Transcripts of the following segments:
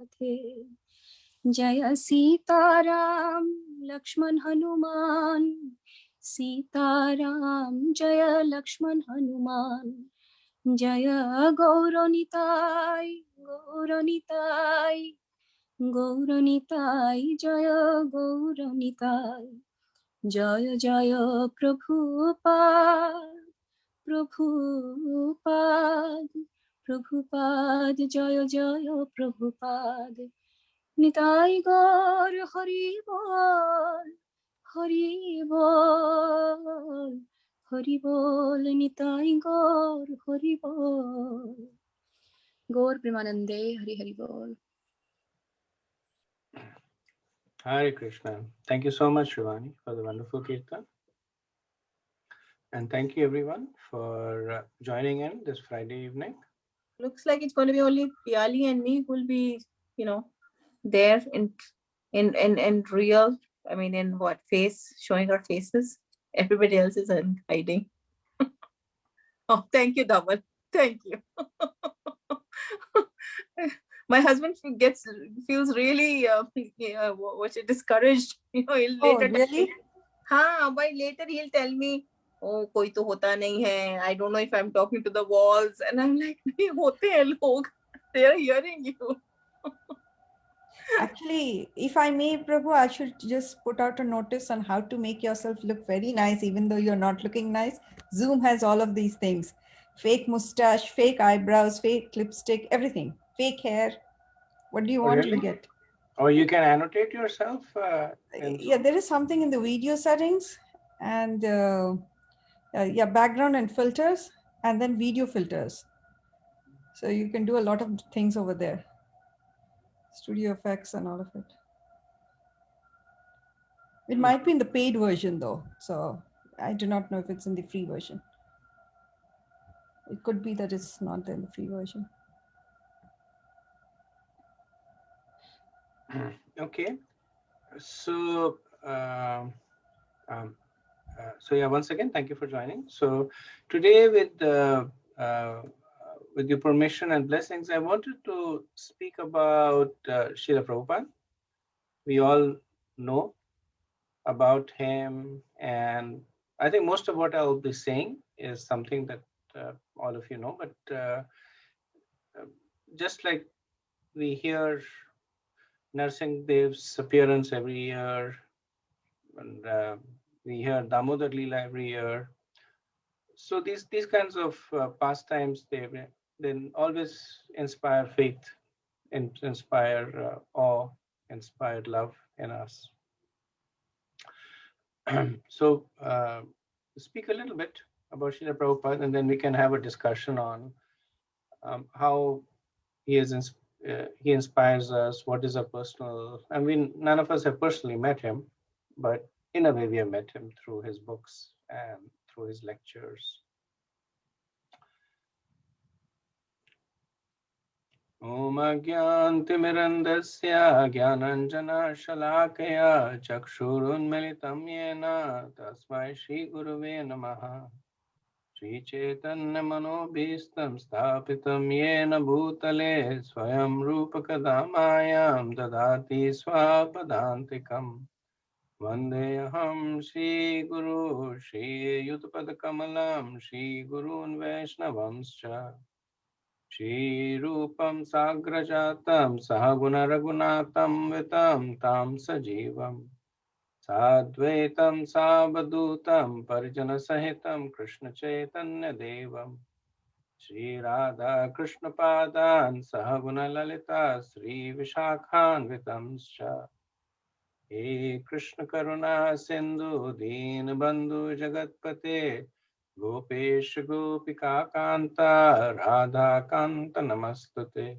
Radhe. Jaya Sitaram Lakshman Hanuman. Sitaram Jaya Lakshman Hanuman. Jaya Gauranitai Gauranitai Gauranitai Jaya Gauranitai. Jaya Jaya Prabhupada Prabhupada Prabhupada Jaya Jaya Prabhupada. Nitai Gaur Hari Bol Hari Bol Hari Bol Nitai Gaur Hari Bol. Gaur Premanande Hari Hari Bol. Hare Krishna. Thank you so much, Shivani, for the wonderful kirtan. And thank you everyone for joining in this Friday evening. Looks like it's going to be only Piali and me who will be, there in real. I mean, in what face, showing our faces. Everybody else is in hiding. Oh, thank you, Dhaval. Thank you. My husband feels really discouraged. He'll later really? But later he'll tell me, oh, koi to hota nahi hai. I don't know if I'm talking to the walls. And I'm like, nahi hote hai log. They are hearing you. Actually, if I may, Prabhu, I should just put out a notice on how to make yourself look very nice, even though you're not looking nice. Zoom has all of these things. Fake mustache, fake eyebrows, fake lipstick, everything. Fake hair. What do you want really? to get? Or you can annotate yourself. Yeah, there is something in the video settings and background and filters, and then video filters. So you can do a lot of things over there. Studio effects and all of it. It might be in the paid version though. So I do not know if it's in the free version. It could be that it's not in the free version. Okay. So, once again, thank you for joining. So today with your permission and blessings, I wanted to speak about Srila Prabhupada. We all know about him, and I think most of what I'll be saying is something that all of you know, but just like we hear Narsingh Dev's appearance every year, and we hear Damodar Leela every year. So these kinds of pastimes, they then always inspire faith, inspire awe, inspire love in us. So speak a little bit about Srila Prabhupada, and then we can have a discussion on how he inspires us. What is our personal? I mean, none of us have personally met him, but in a way, we have met him through his books and through his lectures. Om Agyantimirandasya Gyananjana Shalakaya Chakshurunmilitam Yena Tasmai Shri Guruve Namaha Shri Chaitanya Manobhistam Sthapitam Yena Bhutale Swayam Rupakadamayam Dadati Swapadantikam Vandeham Shri Guru Shri Yutpadakamalam Shri Gurun Vaishnavamscha Shri Rupam Sagrajatam Sahaguna Raghunatam Vitam Tam Sajivam Sadvaitam Savadutam Parijana Sahitam Krishna Chaitanya Devam Shri Radha Krishna Padan Sahaguna Lalita Sri Vishakhan Vitamscha He Krishna Karuna Sindhu Deen Bandhu Jagatpate Gopesh Gopika Kanta Radha Kanta Namastute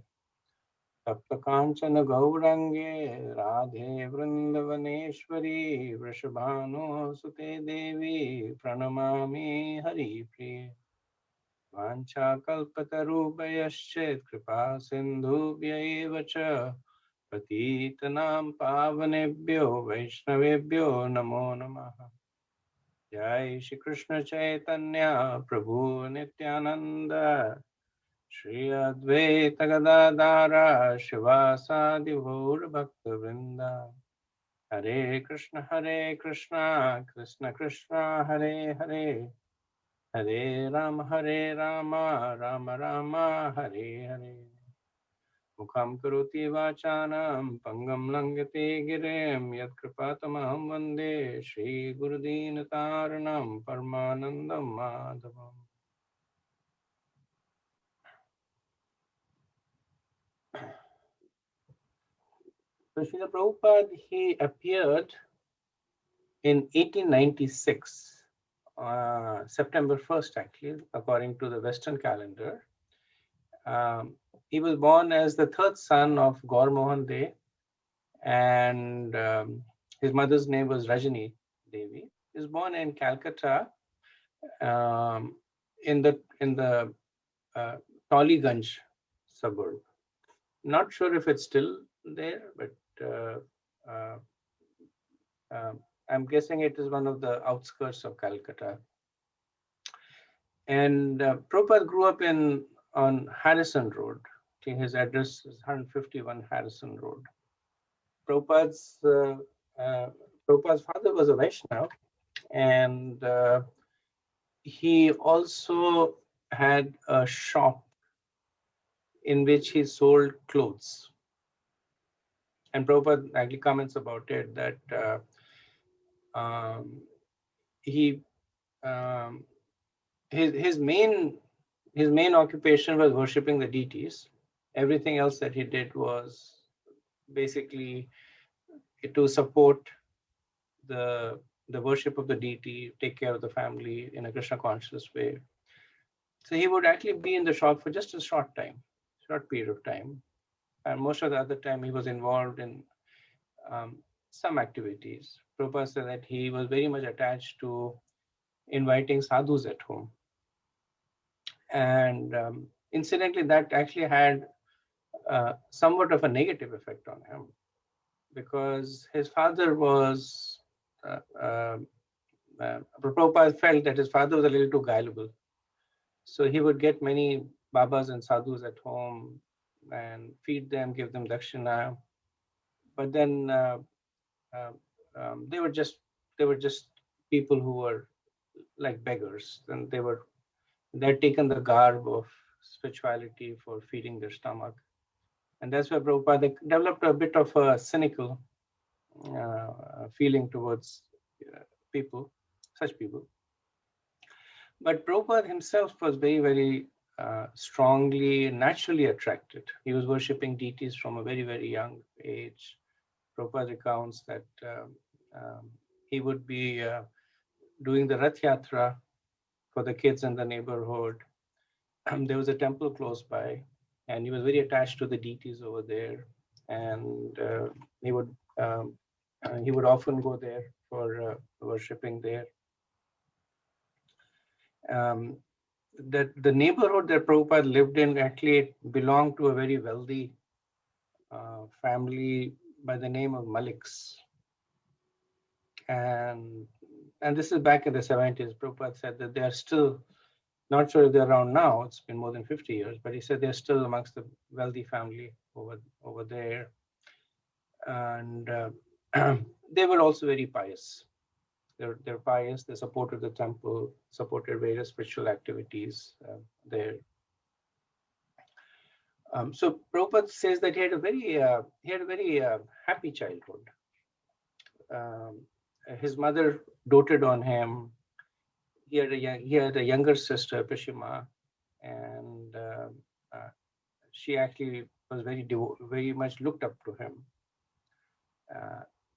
Tapta Kanchana Gaurange Radhe Vrindavaneshwari Vrishabhanu Sute Devi Pranamami Hari Priye Vancha Kalpatarubhayaschet Kripa Sindhubhya eva cha Patitanam Pavanebhyo Vaishnavebhyo Namo Namaha Jai Shri Krishna Chaitanya Prabhu Nityananda Shri Advaita Gadadara Shivasadi Gaur Bhakta Vrinda. Hare Krishna, Krishna Krishna, Hare Hare, Hare Rama, Rama Rama, Hare Hare. Mukham karoti vachanam, pangam langate girim, yat kripatamaham vande, Shri Gurudin taranam, Paramanandam Madhavam. So Srila Prabhupada, he appeared in 1896, September 1st, actually, according to the Western calendar. He was born as the third son of Gaur Mohan De, and his mother's name was Rajani Devi. He was born in Calcutta, in the Tollygunge suburb. Not sure if it's still there, but I'm guessing it is one of the outskirts of Calcutta. And Prabhupada grew up on Harrison Road. His address is 151 Harrison Road. Prabhupada's father was a Vaishnava, and he also had a shop in which he sold clothes. And Prabhupada actually comments about it that his main occupation was worshipping the deities. Everything else that he did was basically to support the worship of the deity, take care of the family in a Krishna conscious way. So he would actually be in the shop for just a short period of time. And most of the other time he was involved in some activities. Prabhupada said that he was very much attached to inviting sadhus at home. And incidentally, that actually had somewhat of a negative effect on him, because his father was, Prabhupada felt that his father was a little too gullible. So he would get many babas and sadhus at home and feed them, give them dakshina. But then they were just people who were like beggars, and they'd taken the garb of spirituality for feeding their stomach. And that's why Prabhupada developed a bit of a cynical feeling towards such people. But Prabhupada himself was very, very strongly, naturally attracted. He was worshipping deities from a very, very young age. Prabhupada recounts that he would be doing the Rath Yatra for the kids in the neighborhood. There was a temple close by, and he was very attached to the deities over there. And he would often go there for worshipping there. That the neighborhood that Prabhupada lived in actually belonged to a very wealthy family by the name of Maliks. And this is back in the 70s. Prabhupada said that they are still, not sure if they're around now, it's been more than 50 years, but he said they're still amongst the wealthy family over there. And they were also very pious. They're pious. They supported the temple, supported various spiritual activities there. So Prabhupada says that he had a very happy childhood. His mother doted on him. He had a younger sister, Prishima, and she actually was very much looked up to him.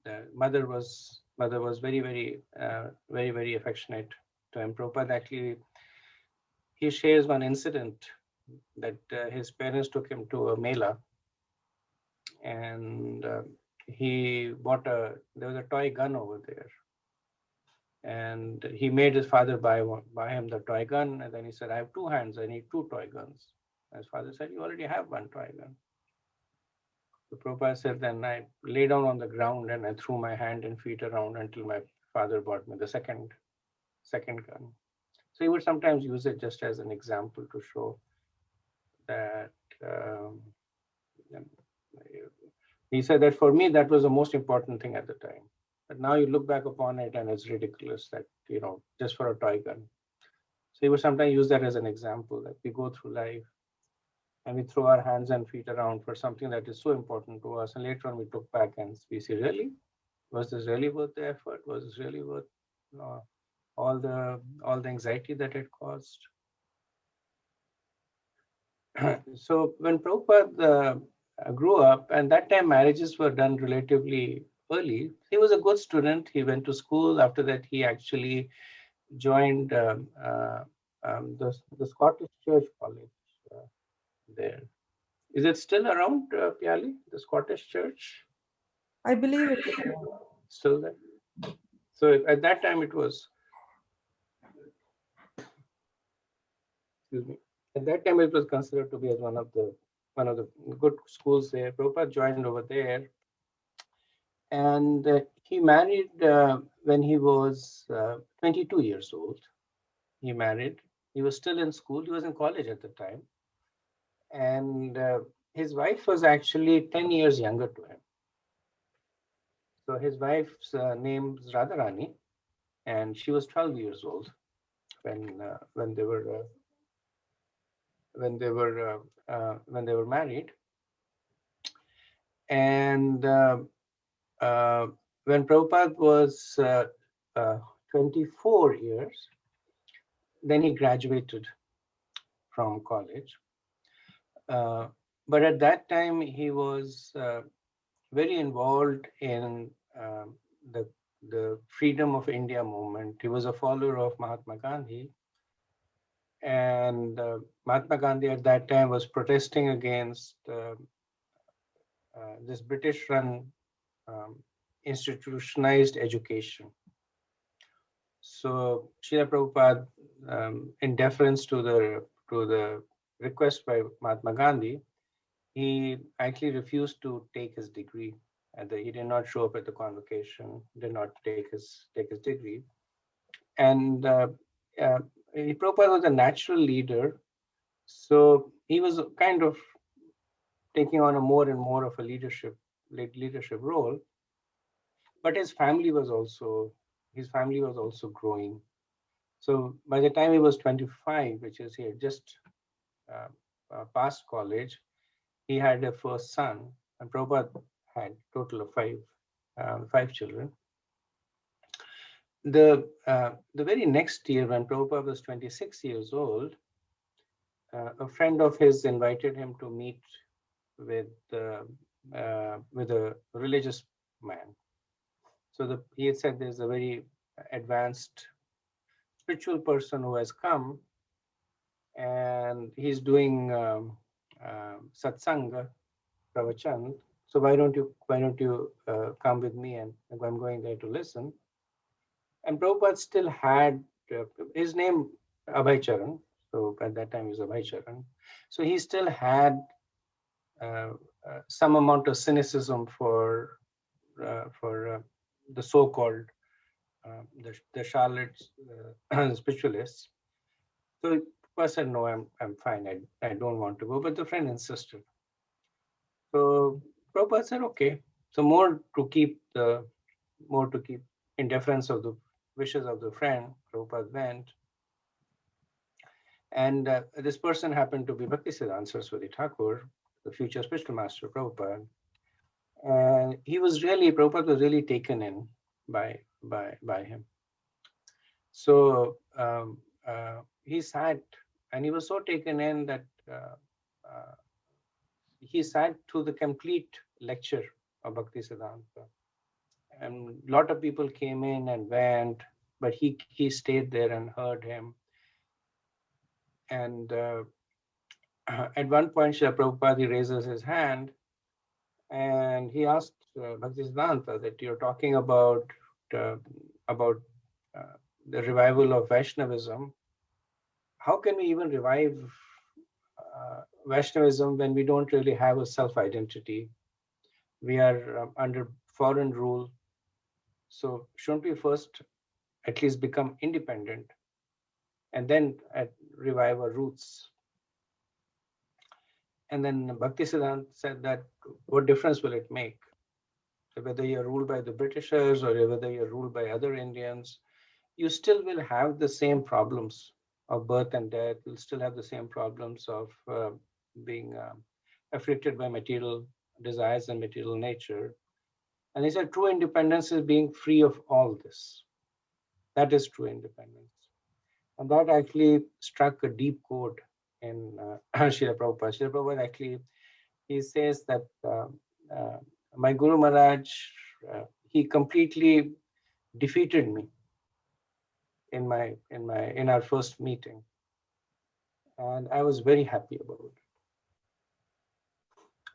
The mother was very, very affectionate to him. Prabhupada actually, he shares one incident that his parents took him to a mela, and he bought there was a toy gun over there, and he made his father buy him the toy gun, and then he said, "I have two hands, I need two toy guns." His father said, "You already have one toy gun." The Prabhupada said, then I lay down on the ground and I threw my hand and feet around until my father bought me the second gun. So he would sometimes use it just as an example to show that he said that for me, that was the most important thing at the time. But now you look back upon it and it's ridiculous that, just for a toy gun. So he would sometimes use that as an example, that we go through life and we throw our hands and feet around for something that is so important to us. And later on we look back and we say, really? Was this really worth the effort? Was this really worth all the anxiety that it caused? So when Prabhupada grew up, and that time marriages were done relatively early, he was a good student. He went to school. After that, he actually joined the Scottish Church College there. Is it still around, Pyali, the Scottish Church? I believe it. Still there? So at that time it was, excuse me, at that time it was considered to be as one of the good schools there. Prabhupada joined over there, and he married when he was 22 years old. He married. He was still in school. He was in college at the time, and his wife was actually 10 years younger to him. So his wife's name is Radharani, and she was 12 years old when they were married. And when Prabhupada was 24 years, then he graduated from college. But at that time, he was very involved in the Freedom of India movement. He was a follower of Mahatma Gandhi. And Mahatma Gandhi at that time was protesting against this British-run institutionalized education. So Srila Prabhupada, in deference to the request by Mahatma Gandhi, he actually refused to take his degree. He did not show up at the convocation, did not take his degree. And Prabhupada was a natural leader, so he was kind of taking on a more and more of a leadership role. But his family was also growing. So by the time he was 25, which is he had just passed college, he had a first son, and Prabhupada had a total of five children. The very next year, when Prabhupada was 26 years old, a friend of his invited him to meet with a religious man. So he had said there's a very advanced spiritual person who has come, and he's doing satsanga, pravachan. So why don't you come with me, and I'm going there to listen. And Prabhupada still had his name Abhay Charan. So at that time he was Abhay Charan. So he still had some amount of cynicism for the so-called the charlatans, spiritualists. So I said, no, I'm fine. I don't want to go. But the friend insisted. So Prabhupada said, okay. So more to keep in deference of the wishes of the friend, Prabhupada went. And this person happened to be Bhaktisiddhanta Saraswati Thakur, the future spiritual master of Prabhupada. And Prabhupada was really taken in by him. So he sat, and he was so taken in that he sat through the complete lecture of Bhaktisiddhanta. And a lot of people came in and went, but he stayed there and heard him. And at one point, Srila Prabhupada raises his hand, and he asked Bhaktisiddhanta that you're talking about the revival of Vaishnavism. How can we even revive Vaishnavism when we don't really have a self-identity? We are under foreign rule. So shouldn't we first at least become independent and then revive our roots? And then Bhaktisiddhanta said that what difference will it make? Whether you're ruled by the Britishers or whether you're ruled by other Indians, you still will have the same problems of birth and death. You'll still have the same problems of being afflicted by material desires and material nature. And he said, true independence is being free of all this. That is true independence. And that actually struck a deep chord in Srila Prabhupada. Srila Prabhupada actually, he says that my Guru Maharaj, he completely defeated me in our first meeting, and I was very happy about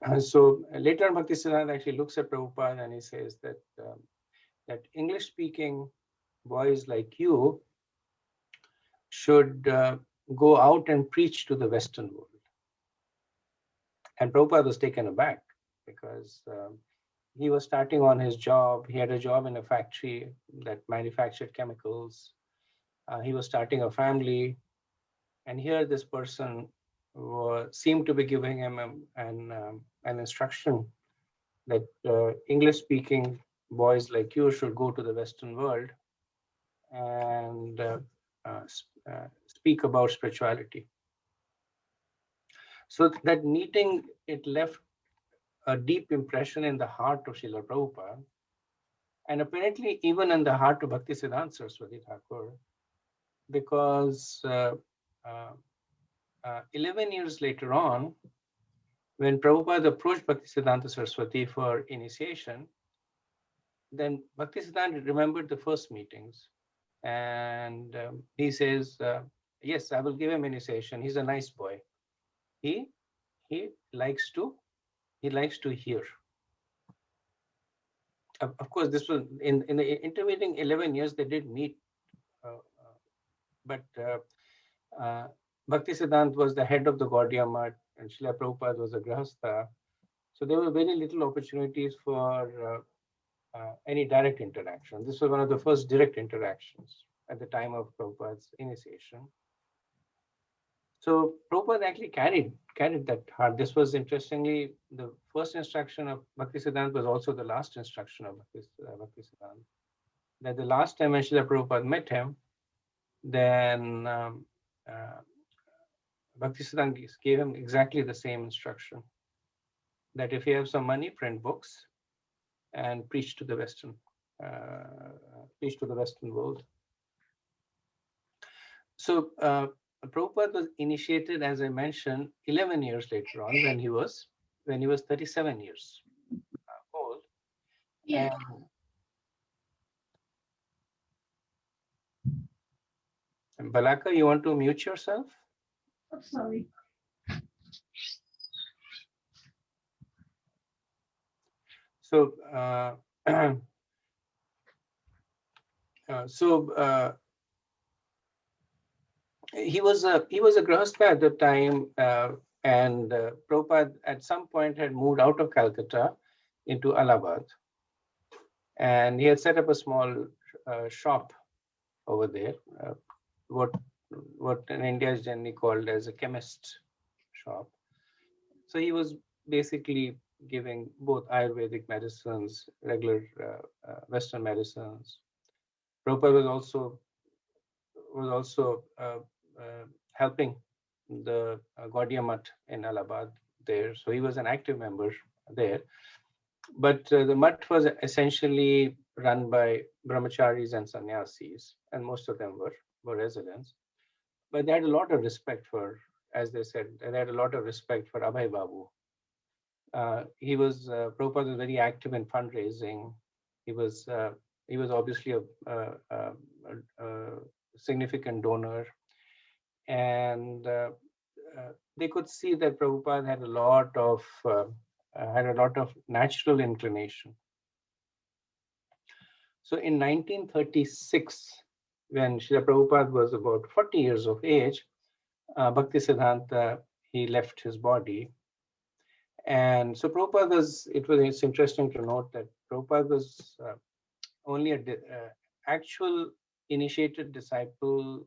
it. So later on, Bhaktisiddhanta actually looks at Prabhupada and he says that that English-speaking boys like you should go out and preach to the Western world. And Prabhupada was taken aback because he was starting on his job. He had a job in a factory that manufactured chemicals. He was starting a family. And here this person seemed to be giving him an instruction that English-speaking boys like you should go to the Western world and speak about spirituality. So that meeting, it left a deep impression in the heart of Srila Prabhupada, and apparently even in the heart of Bhaktisiddhanta Saraswati Thakur, because 11 years later on, when Prabhupada approached Bhaktisiddhanta Saraswati for initiation, then Bhaktisiddhanta remembered the first meetings, and he says, yes, I will give him initiation. He's a nice boy. He likes to hear. Of course, this was in the intervening 11 years, they did meet, but Bhaktisiddhanta was the head of the Gaudiya Math, and Srila Prabhupada was a Grahastha. So there were very little opportunities for any direct interaction. This was one of the first direct interactions at the time of Prabhupada's initiation. So Prabhupada actually carried that heart. This was interestingly the first instruction of Bhaktisiddhanta was also the last instruction of Bhaktisiddhanta. That the last time when Srila Prabhupada met him, then Bhaktisiddhanta gave him exactly the same instruction. That if you have some money, print books and preach to the Western world. So Prabhupada was initiated, as I mentioned, 11 years later on, when he was 37 years old. Yeah. And Balaka, you want to mute yourself? Oh, sorry. So he was a Grahastha at the time, and Prabhupada at some point had moved out of Calcutta into Allahabad, and he had set up a small shop over there, what in India is generally called as a chemist shop. So he was basically giving both Ayurvedic medicines, regular Western medicines. Prabhupada was also helping the Gaudiya Math in Allahabad there. So he was an active member there. But the Math was essentially run by brahmacharis and sannyasis, and most of them were residents. But they had a lot of respect for, as they said, they had a lot of respect for Abhay Babu. Prabhupada was very active in fundraising. He was obviously a significant donor, and they could see that Prabhupada had a lot of natural inclination. So in 1936, when Srila Prabhupada was about 40 years of age, Bhaktisiddhanta, he left his body. And so Prabhupada it's interesting to note that Prabhupada was only an actual initiated disciple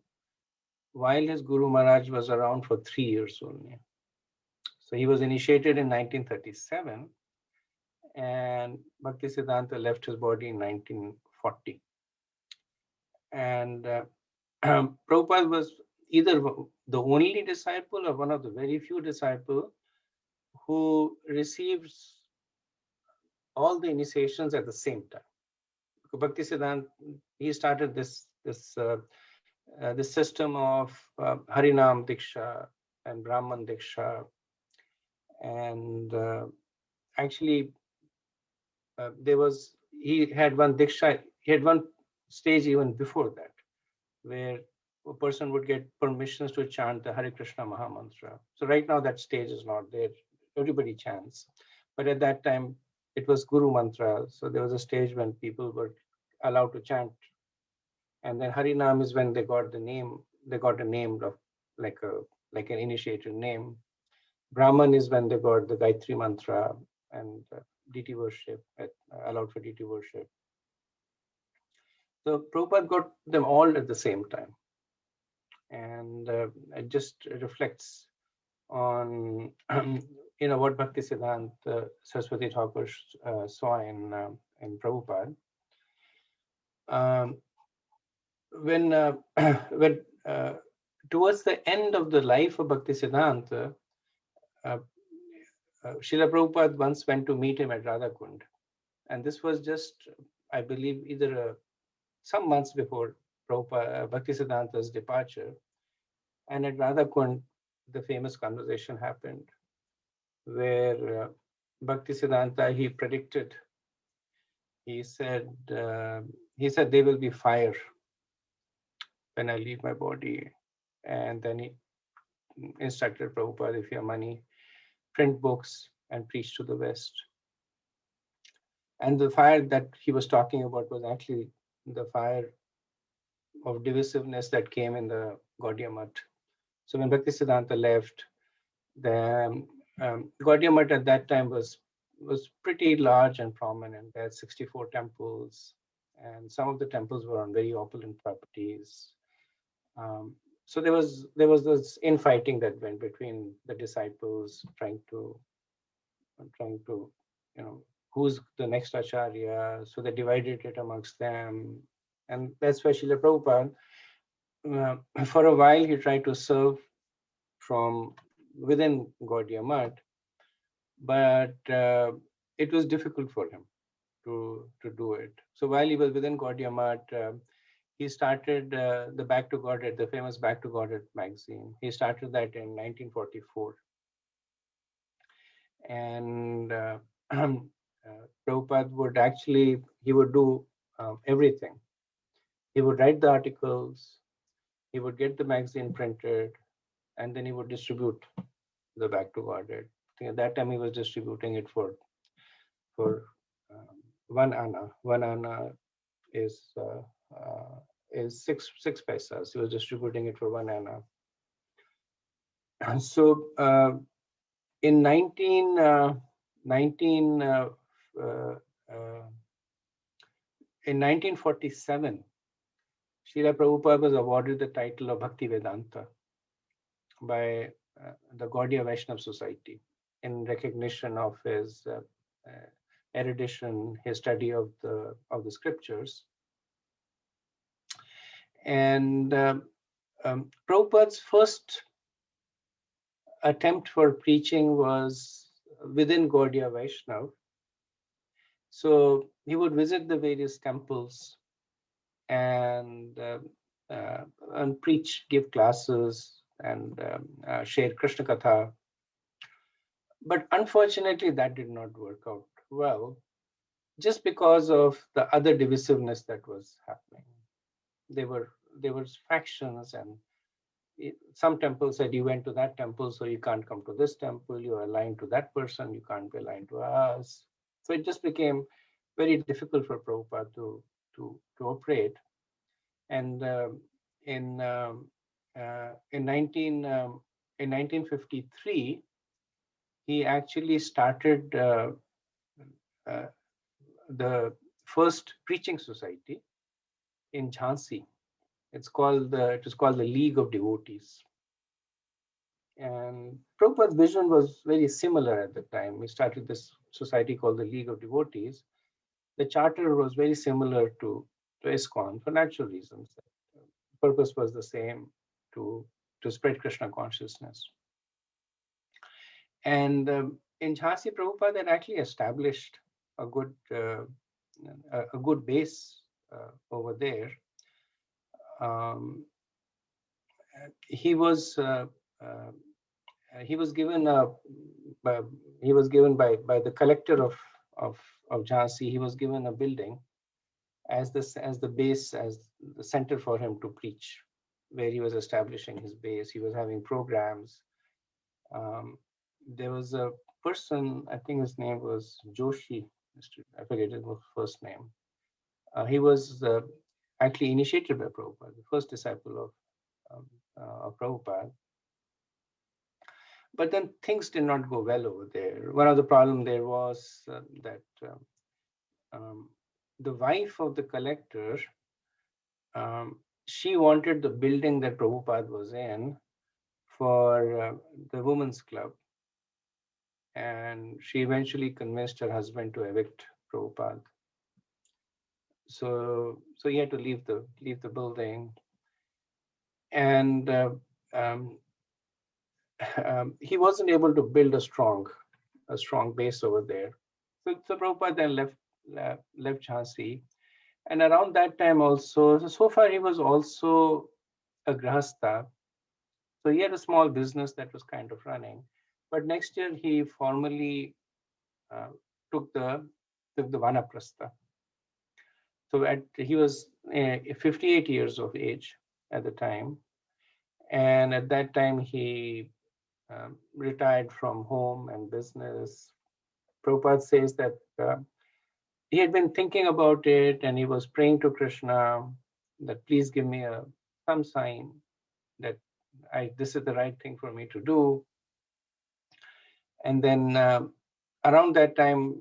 while his Guru Maharaj was around for 3 years only. So he was initiated in 1937, and Bhaktisiddhanta left his body in 1940. And Prabhupada was either the only disciple or one of the very few disciples who receives all the initiations at the same time. Bhaktisiddhanta, he started this system of Harinam Diksha and Brahman Diksha, and actually he had one Diksha, he had one stage even before that, where a person would get permissions to chant the Hare Krishna Mahamantra. So right now that stage is not there. Everybody chants. But at that time, it was Guru Mantra. So there was a stage when people were allowed to chant. And then Harinam is when they got the name, they got a name of like an initiated name. Brahman is when they got the Gayatri Mantra and deity worship, allowed for deity worship. So Prabhupada got them all at the same time. And it just reflects on what Bhaktisiddhanta Saraswati Thakur saw in Prabhupada. When towards the end of the life of Bhaktisiddhanta, Srila Prabhupada once went to meet him at Radhakund, and this was just, I believe, either some months before Bhaktisiddhanta's departure. And at Radhakund, the famous conversation happened where Bhaktisiddhanta, he predicted, he said there will be fire when I leave my body. And then he instructed Prabhupada, if you have money, print books and preach to the West. And the fire that he was talking about was actually the fire of divisiveness that came in the Gaudiya Math. So when Bhaktisiddhanta left, the Gaudiya Math at that time was pretty large and prominent. They had 64 temples, and some of the temples were on very opulent properties. So there was this infighting that went between the disciples, trying to who's the next acharya. So they divided it amongst them, and that's why Srila Prabhupada, for a while, he tried to serve from within Gaudiya Math, but it was difficult for him to do it. So while he was within Gaudiya Math, he started the Back to Godhead, the famous Back to Godhead magazine. He started that in 1944. And Prabhupada would actually, he would do everything. He would write the articles, he would get the magazine printed, and then he would distribute the Back to Godhead. I think at that time he was distributing it for 1 anna. 1 anna is 6 paisas. He was distributing it for 1 anna. And so in 1947, Srila Prabhupada was awarded the title of Bhakti Vedanta by the Gaudiya Vaishnava Society in recognition of his erudition, his study of the scriptures. And Prabhupada's first attempt for preaching was within Gaudiya Vaishnava. So he would visit the various temples and preach, give classes, and share Krishna Katha. But unfortunately, that did not work out well, just because of the other divisiveness that was happening. There were factions, and some temples said you went to that temple, so you can't come to this temple. You're aligned to that person, you can't be aligned to us. So it just became very difficult for Prabhupada to operate. And in 1953, he actually started the first preaching society in Jhansi. It was called the League of Devotees. And Prabhupada's vision was very similar at the time. He started this society called the League of Devotees. The charter was very similar to ISKCON for natural reasons. The purpose was the same, to spread Krishna consciousness. And in Jhansi, Prabhupada had actually established a good base over there. He was given by the collector of Jhansi. He was given a building as the base, as the center for him to preach, where he was establishing his base. He was having programs. There was a person, I think his name was Joshi, I forget his first name. He was actually initiated by Prabhupada, the first disciple of Prabhupada. But then things did not go well over there. One of the problems there was that the wife of the collector, she wanted the building that Prabhupada was in for the women's club. And she eventually convinced her husband to evict Prabhupada. So he had to leave the building. And he wasn't able to build a strong base over there. So Prabhupada then left Jhansi. And around that time also, so far he was also a grahastha. So he had a small business that was kind of running. But next year he formally took the vanaprastha. So he was 58 years of age at the time. And at that time he retired from home and business. Prabhupada says that he had been thinking about it, and he was praying to Krishna that please give me some sign that this is the right thing for me to do. And then around that time,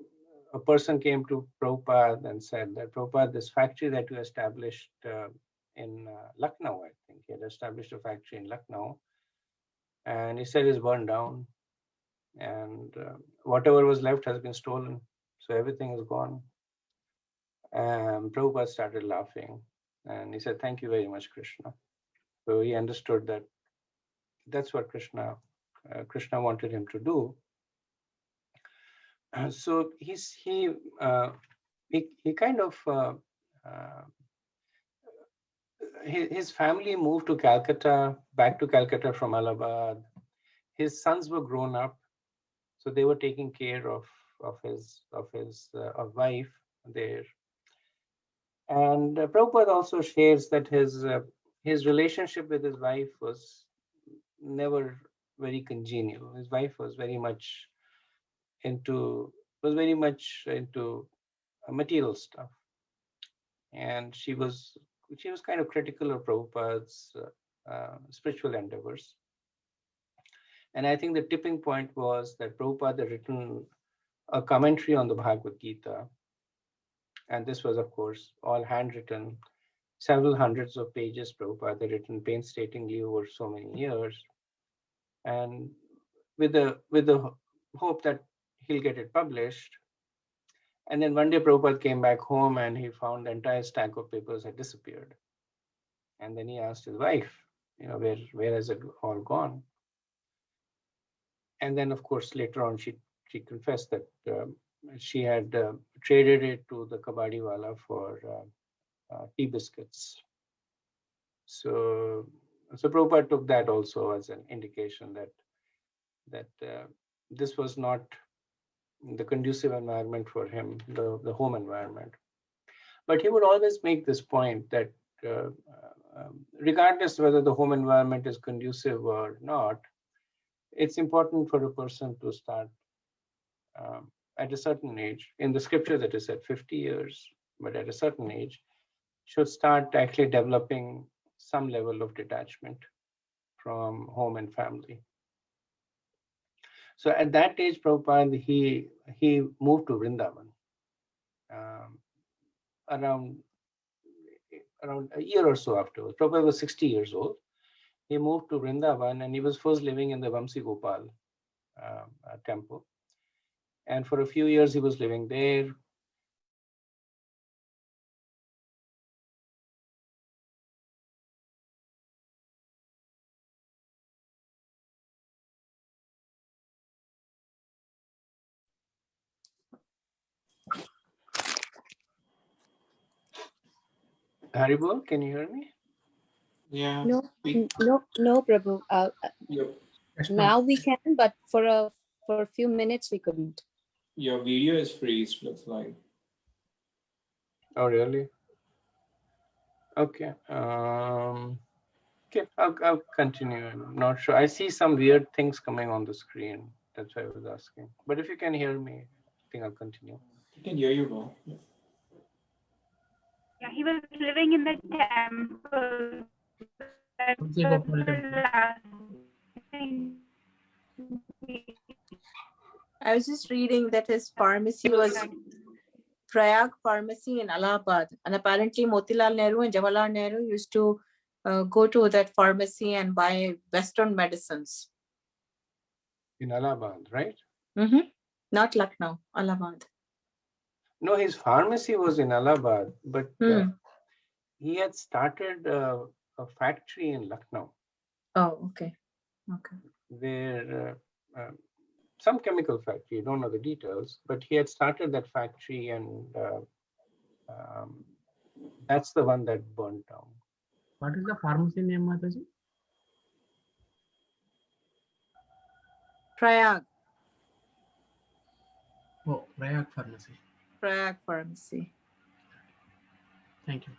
a person came to Prabhupada and said that, Prabhupada, this factory that you established in Lucknow, I think he had established a factory in Lucknow, and he said it's burned down, and whatever was left has been stolen, so everything is gone. And Prabhupada started laughing, and he said, thank you very much, Krishna. So he understood that that's what Krishna wanted him to do. So he kind of his family moved to Calcutta, back to Calcutta from Allahabad. His sons were grown up, so they were taking care of his wife there. And Prabhupada also shares that his relationship with his wife was never very congenial. His wife was very much into material stuff, and she was kind of critical of Prabhupada's spiritual endeavors. And I think the tipping point was that Prabhupada had written a commentary on the Bhagavad Gita, and this was, of course, all handwritten, several hundreds of pages Prabhupada had written painstakingly over so many years, and with the hope that he'll get it published. And then one day Prabhupada came back home and he found the entire stack of papers had disappeared. And then he asked his wife, where has it all gone? And then, of course, later on she confessed that she had traded it to the kabadiwala for tea biscuits. So Prabhupada took that also as an indication that this was not the conducive environment for him, the home environment. But he would always make this point that regardless whether the home environment is conducive or not, it's important for a person to start at a certain age. In the scripture that is at 50 years, but at a certain age, should start actually developing some level of detachment from home and family. So at that age, Prabhupada, he moved to Vrindavan around a year or so afterwards. Prabhupada was 60 years old, he moved to Vrindavan, and he was first living in the Vamsi Gopal temple. And for a few years, he was living there. Haribol, can you hear me? Yeah. No, no, Prabhu. Now we can, but for a few minutes we couldn't. Your video is freeze, looks like. Oh, really? Okay. Okay, I'll continue. I'm not sure. I see some weird things coming on the screen. That's why I was asking. But if you can hear me, I think I'll continue. I can hear you well. Yeah, he was living in the temple. That was the last thing I was just reading that his pharmacy was Prayag Pharmacy in Allahabad, and apparently Motilal Nehru and Jawaharlal Nehru used to go to that pharmacy and buy Western medicines. In Allahabad, right? Not Lucknow, Allahabad. No, his pharmacy was in Allahabad, but he had started a factory in Lucknow. Oh, okay. Okay. Where some chemical factory, I don't know the details, but he had started that factory, and that's the one that burned down. What is the pharmacy name, Mataji? Prayag. Oh, Prayag Pharmacy. Prayag Pharmacy. Thank you.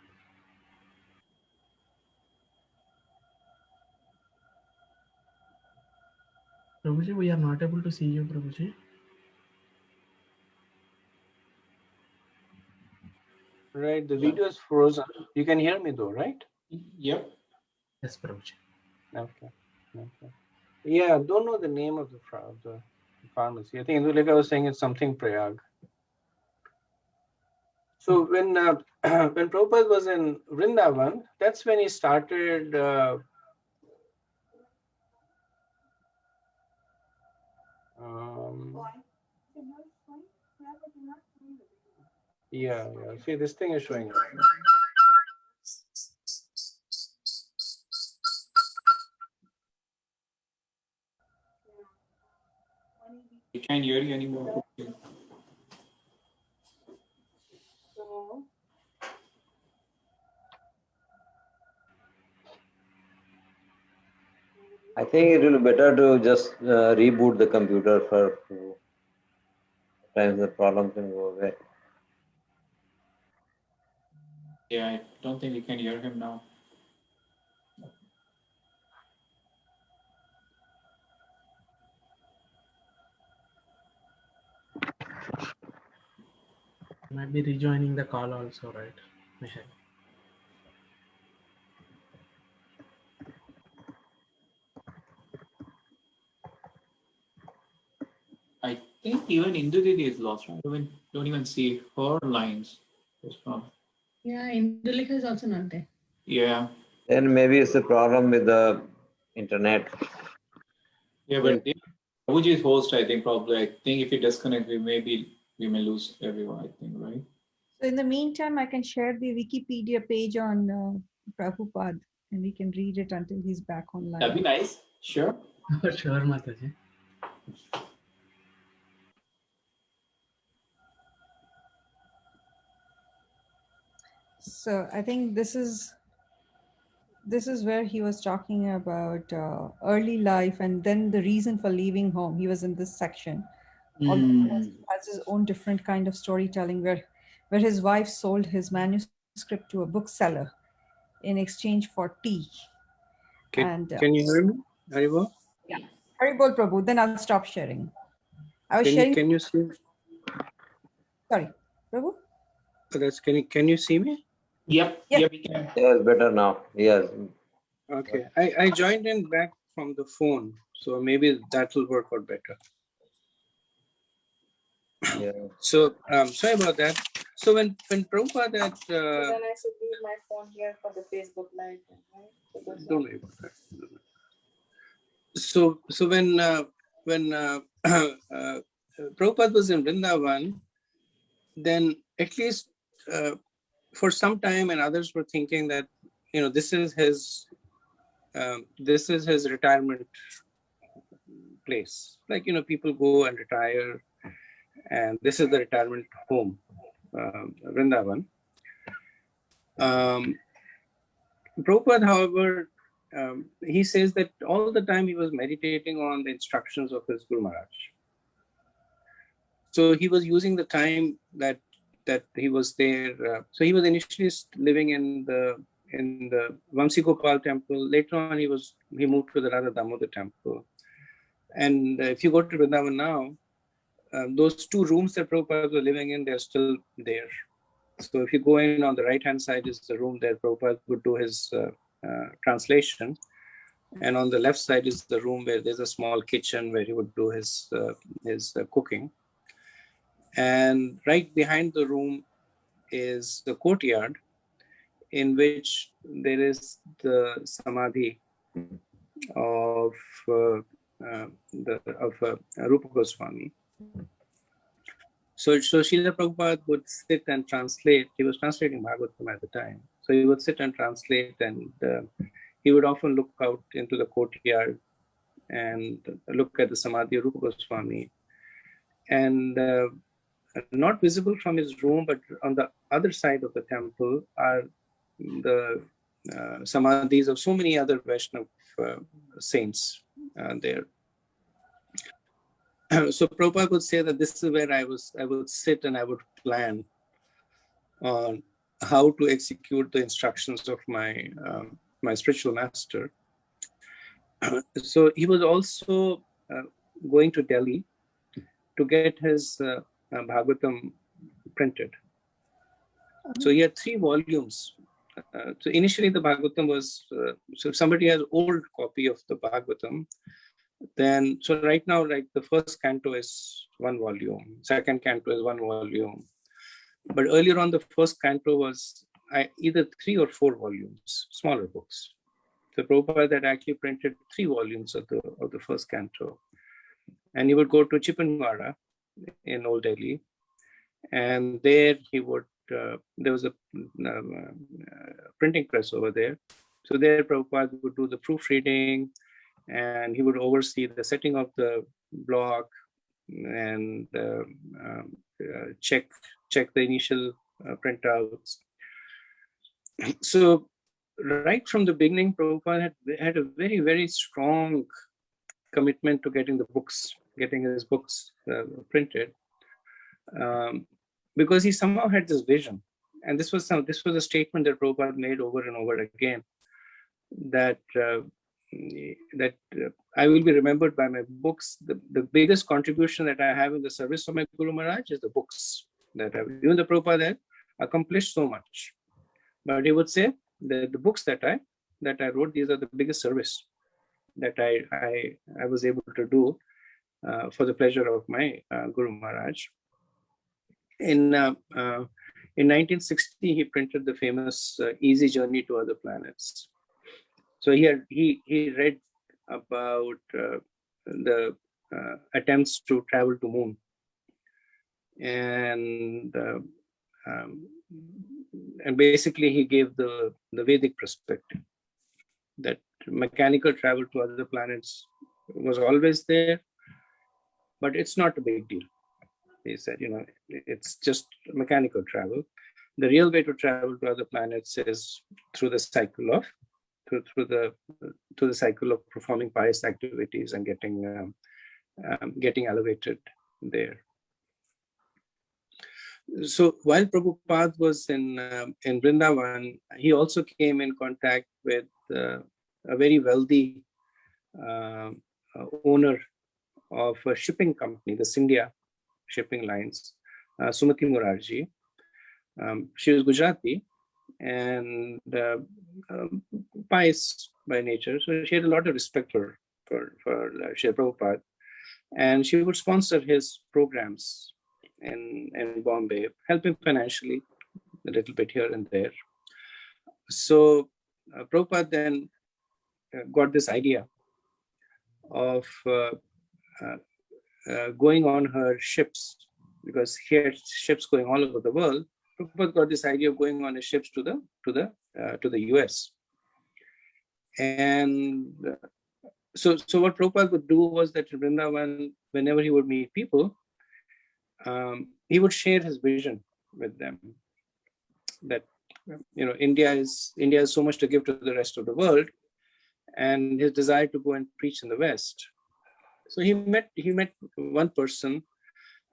Prabhuji, we are not able to see you, Prabhuji. Right, the video is frozen. You can hear me though, right? Yep. Yes, Prabhuji. Okay. Okay. Yeah, I don't know the name of the pharmacy. I think, like I was saying, it's something Prayag. So when when Prabhupada was in Vrindavan, that's when he started yeah. See, this thing is showing up. We can't hear you anymore. I think it will be better to just reboot the computer for times the problem can go away. Yeah, I don't think we can hear him now. You might be rejoining the call also, right, Michael? I think even Indudidi is lost, right? I don't even see her lines. Yeah, Indulekha is also not there. Yeah. Then maybe it's a problem with the internet. Yeah, but Prabhuji is host, I think, probably. I think if you disconnect, we may lose everyone, I think, right? So in the meantime, I can share the Wikipedia page on Prabhupada, and we can read it until he's back online. That'd be nice. Sure. Sure, Mataji. So I think this is where he was talking about early life and then the reason for leaving home. He was in this section. Although he has his own different kind of storytelling where his wife sold his manuscript to a bookseller in exchange for tea. Can you hear me, Haribol? Yeah. Haribol Prabhu, then I'll stop sharing. I was sharing. Can you see? Sorry, Prabhu? Can you see me? Yep. Yeah. Yep, we can. Yes, better now. Yes. Okay. I joined in back from the phone, so maybe that will work out better. Yeah. So sorry about that. So when Prabhupada had, Then I should leave my phone here for the Facebook Live, right? don't worry about that. So when Prabhupada was in Vrindavan, then at least for some time, and others were thinking that this is his retirement place. Like people go and retire, and this is the retirement home, Vrindavan. Prabhupada, however, he says that all the time he was meditating on the instructions of his Guru Maharaj. So he was using the time that he was there. So he was initially living in the Vamsi Gopal temple. Later on, he moved to the Radha Damodar temple. And if you go to Vrindavan now, those two rooms that Prabhupada was living in, they're still there. So if you go in, on the right-hand side is the room that Prabhupada would do his translation. And on the left side is the room where there's a small kitchen where he would do his cooking. And right behind the room is the courtyard in which there is the samadhi of Rupa Goswami. So Srila Prabhupada would sit and translate. He was translating Bhagavatam at the time. So he would sit and translate, and he would often look out into the courtyard and look at the samadhi of Rupa Goswami. And not visible from his room, but on the other side of the temple are the samadhis of so many other Vaishnava saints there. So Prabhupada would say that this is where I would sit and I would plan on how to execute the instructions of my my spiritual master. So he was also going to Delhi to get his Bhagavatam printed. So he had 3 volumes. So initially the Bhagavatam was, so if somebody has old copy of the Bhagavatam, then, so right now, like the first canto is 1 volume, second canto is 1 volume. But earlier on, the first canto was either 3 or 4 volumes, smaller books. So Prabhupada had actually printed 3 volumes of the first canto. And he would go to Chippenwara in Old Delhi. And there he would, there was a printing press over there. So there Prabhupada would do the proofreading, and he would oversee the setting of the block and check the initial printouts. So right from the beginning, Prabhupada had a very, very strong commitment to getting his books printed, because he somehow had this vision. And this was a statement that Prabhupada made over and over again, that I will be remembered by my books. The biggest contribution that I have in the service of my Guru Maharaj is the books that even the Prabhupada had accomplished so much. But he would say that the books that I wrote, these are the biggest service that I was able to do for the pleasure of my Guru Maharaj. In 1960, he printed the famous Easy Journey to Other Planets. So he read about the attempts to travel to moon, and basically he gave the Vedic perspective that mechanical travel to other planets was always there, but it's not a big deal. He said, it's just mechanical travel. The real way to travel to other planets is through the cycle of performing pious activities and getting elevated there. So while Prabhupada was in Vrindavan, he also came in contact with a very wealthy owner of a shipping company, the Scindia shipping lines, Sumati Murarji. She was Gujarati and pious by nature, so she had a lot of respect for Srila Prabhupada, and she would sponsor his programs in Bombay, help him financially, a little bit here and there. So Prabhupada then got this idea of going on her ships, because he had ships going all over the world. Prabhupada got this idea of going on his ships to the US. And so what Prabhupada would do was that in Vrindavan, whenever he would meet people, he would share his vision with them that India is so much to give to the rest of the world, and his desire to go and preach in the West. So he met one person,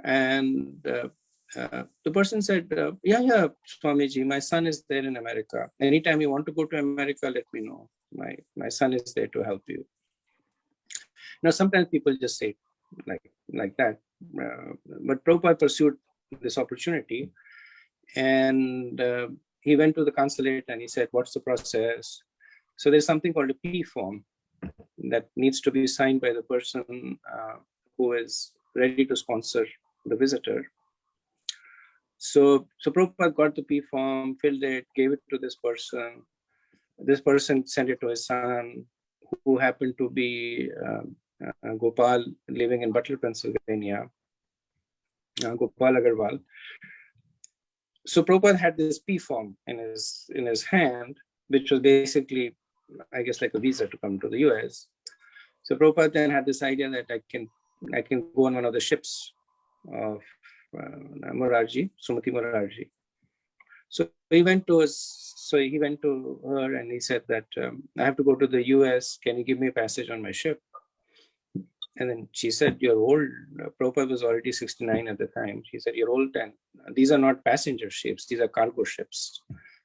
and the person said, yeah, Swamiji, my son is there in America. Anytime you want to go to America, let me know. My son is there to help you. Now, sometimes people just say like that, but Prabhupada pursued this opportunity, and he went to the consulate and he said, what's the process? So there's something called a P form that needs to be signed by the person who is ready to sponsor the visitor. So Prabhupada got the P form, filled it, gave it to this person. This person sent it to his son, who happened to be Gopal, living in Butler, Pennsylvania, Gopal Agarwal. So Prabhupada had this P form in his hand, which was basically, I guess, like a visa to come to the US. So Prabhupada then had this idea that I can go on one of the ships of Morarji, Sumati Morarji. So he went to her and he said that I have to go to the US. Can you give me a passage on my ship? And then she said, you're old. Prabhupada was already 69 at the time. She said, you're old, and these are not passenger ships. These are cargo ships.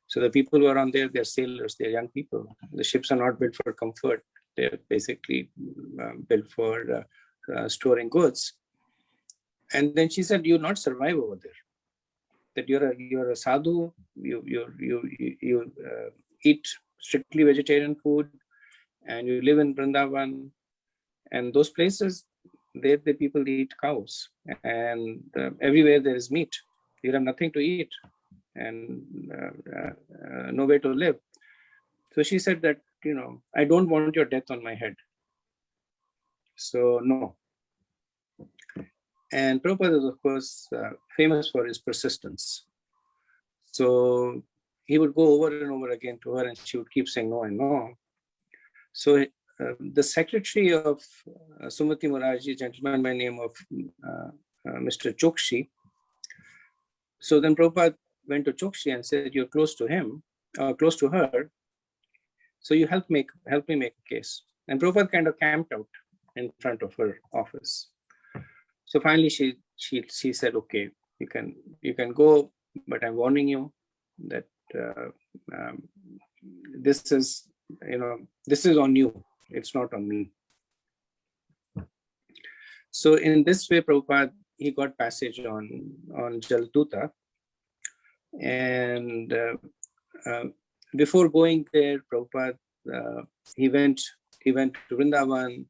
So the people who are on there, they're sailors, they're young people. The ships are not built for comfort. They're basically built for storing goods. And then she said, you'll not survive over there. That you're a sadhu, you eat strictly vegetarian food, and you live in Vrindavan, and those places, there the people eat cows, and everywhere there is meat. You have nothing to eat and nowhere to live. So she said that, I don't want your death on my head. So no. And Prabhupada is, of course, famous for his persistence. So he would go over and over again to her, and she would keep saying no and no. So the secretary of Sumati Morarji, a gentleman by name of Mr. Chokshi. So then Prabhupada went to Chokshi and said, you're close to him, close to her. So you help me make a case. And Prabhupada kind of camped out in front of her office. So finally she said, okay, you can go, but I'm warning you that this is on you. It's not on me. So in this way, Prabhupada, he got passage on Jalduta. And before going there, Prabhupada, he went to Vrindavan.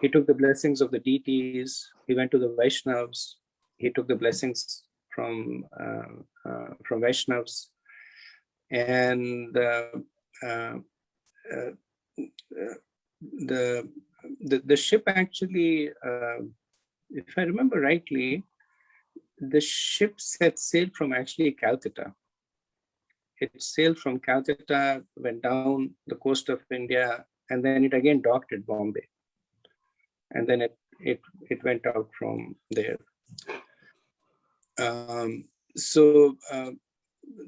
He took the blessings of the deities. He went to the Vaishnavas. He took the blessings from Vaishnavas. And the ship actually, if I remember rightly, the ship set sail from actually Calcutta. It sailed from Calcutta, went down the coast of India, and then it again docked at Bombay. And then it went out from there. So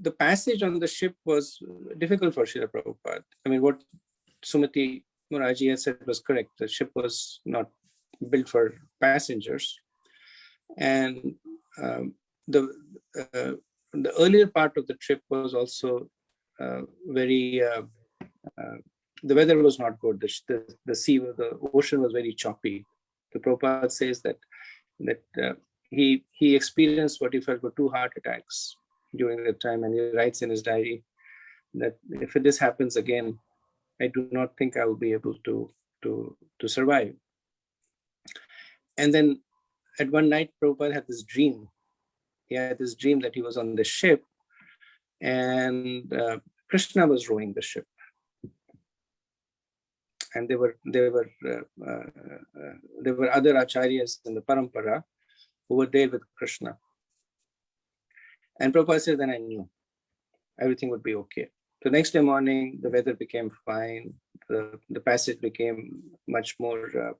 the passage on the ship was difficult for Srila Prabhupada. I mean, what Sumati Morarji had said was correct. The ship was not built for passengers. And the earlier part of the trip was also very, the weather was not good. The ocean was very choppy. The Prabhupada says that he experienced what he felt were 2 heart attacks during that time, and he writes in his diary that if this happens again, I do not think I will be able to survive. And then at one night, Prabhupada had this dream he had this dream that he was on the ship, and Krishna was rowing the ship, and there were other acharyas in the parampara who were there with Krishna. And Prabhupada said, then I knew everything would be okay. The next day morning, the weather became fine. The passage became much more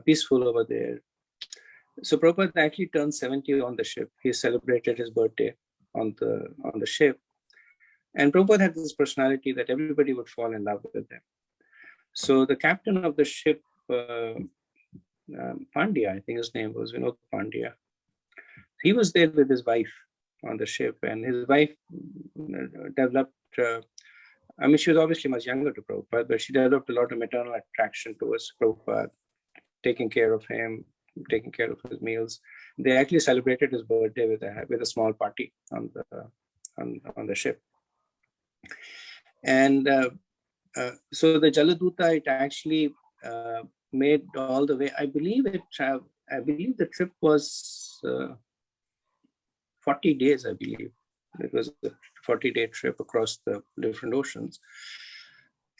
peaceful over there. So Prabhupada actually turned 70 on the ship. He celebrated his birthday on the ship. And Prabhupada had this personality that everybody would fall in love with him. So the captain of the ship, Pandya, I think his name was Vinod Pandya, he was there with his wife on the ship, and his wife developed, I mean, she was obviously much younger to Prabhupada, but she developed a lot of maternal attraction towards Prabhupada, taking care of him, taking care of his meals. They actually celebrated his birthday with a small party on the ship. And so the Jaladuta, it actually made all the way. I believe the trip was 40 days. I believe it was a 40-day trip across the different oceans,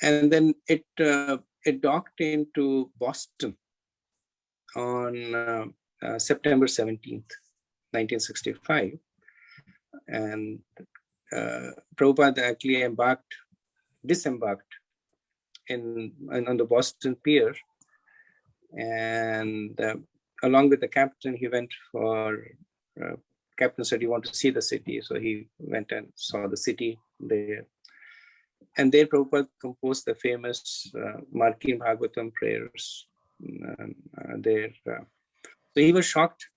and then it docked into Boston on September 17th, 1965, and Prabhupada actually disembarked on the Boston pier, and along with the captain, he went for. Captain said he wanted to see the city, so he went and saw the city there. And there Prabhupada composed the famous Markin Bhagavatam prayers there. So he was shocked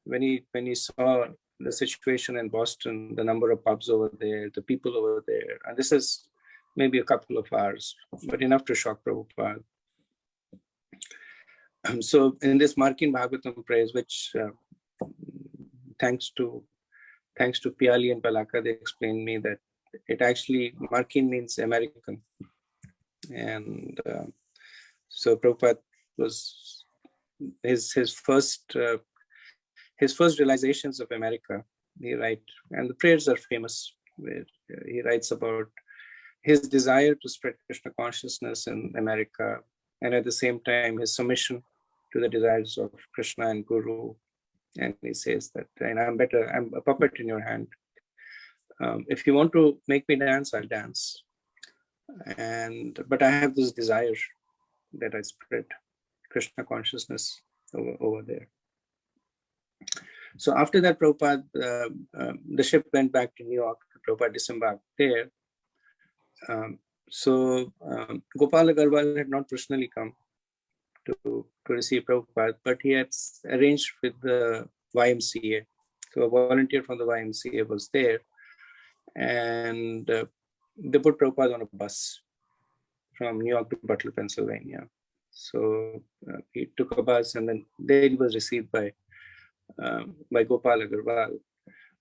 when he saw the situation in Boston, the number of pubs over there, the people over there. And this is maybe a couple of hours, but enough to shock Prabhupada. So in this Markin Bhagavatam prayers, which thanks to Piali and Palaka, they explained me that it actually, Markin means American. And so Prabhupada was his first realizations of America. He writes, and the prayers are famous, where he writes about his desire to spread Krishna consciousness in America, and at the same time his submission to the desires of Krishna and Guru. And he says that, and I'm a puppet in your hand. If you want to make me dance, I'll dance. But I have this desire that I spread Krishna consciousness over there. So after that, Prabhupada, the ship went back to New York. Prabhupada disembarked there. So Gopal Agarwal had not personally come to receive Prabhupada, but he had arranged with the YMCA. So a volunteer from the YMCA was there, and they put Prabhupada on a bus from New York to Butler, Pennsylvania. So he took a bus, and then there he was received by Gopal Agarwal,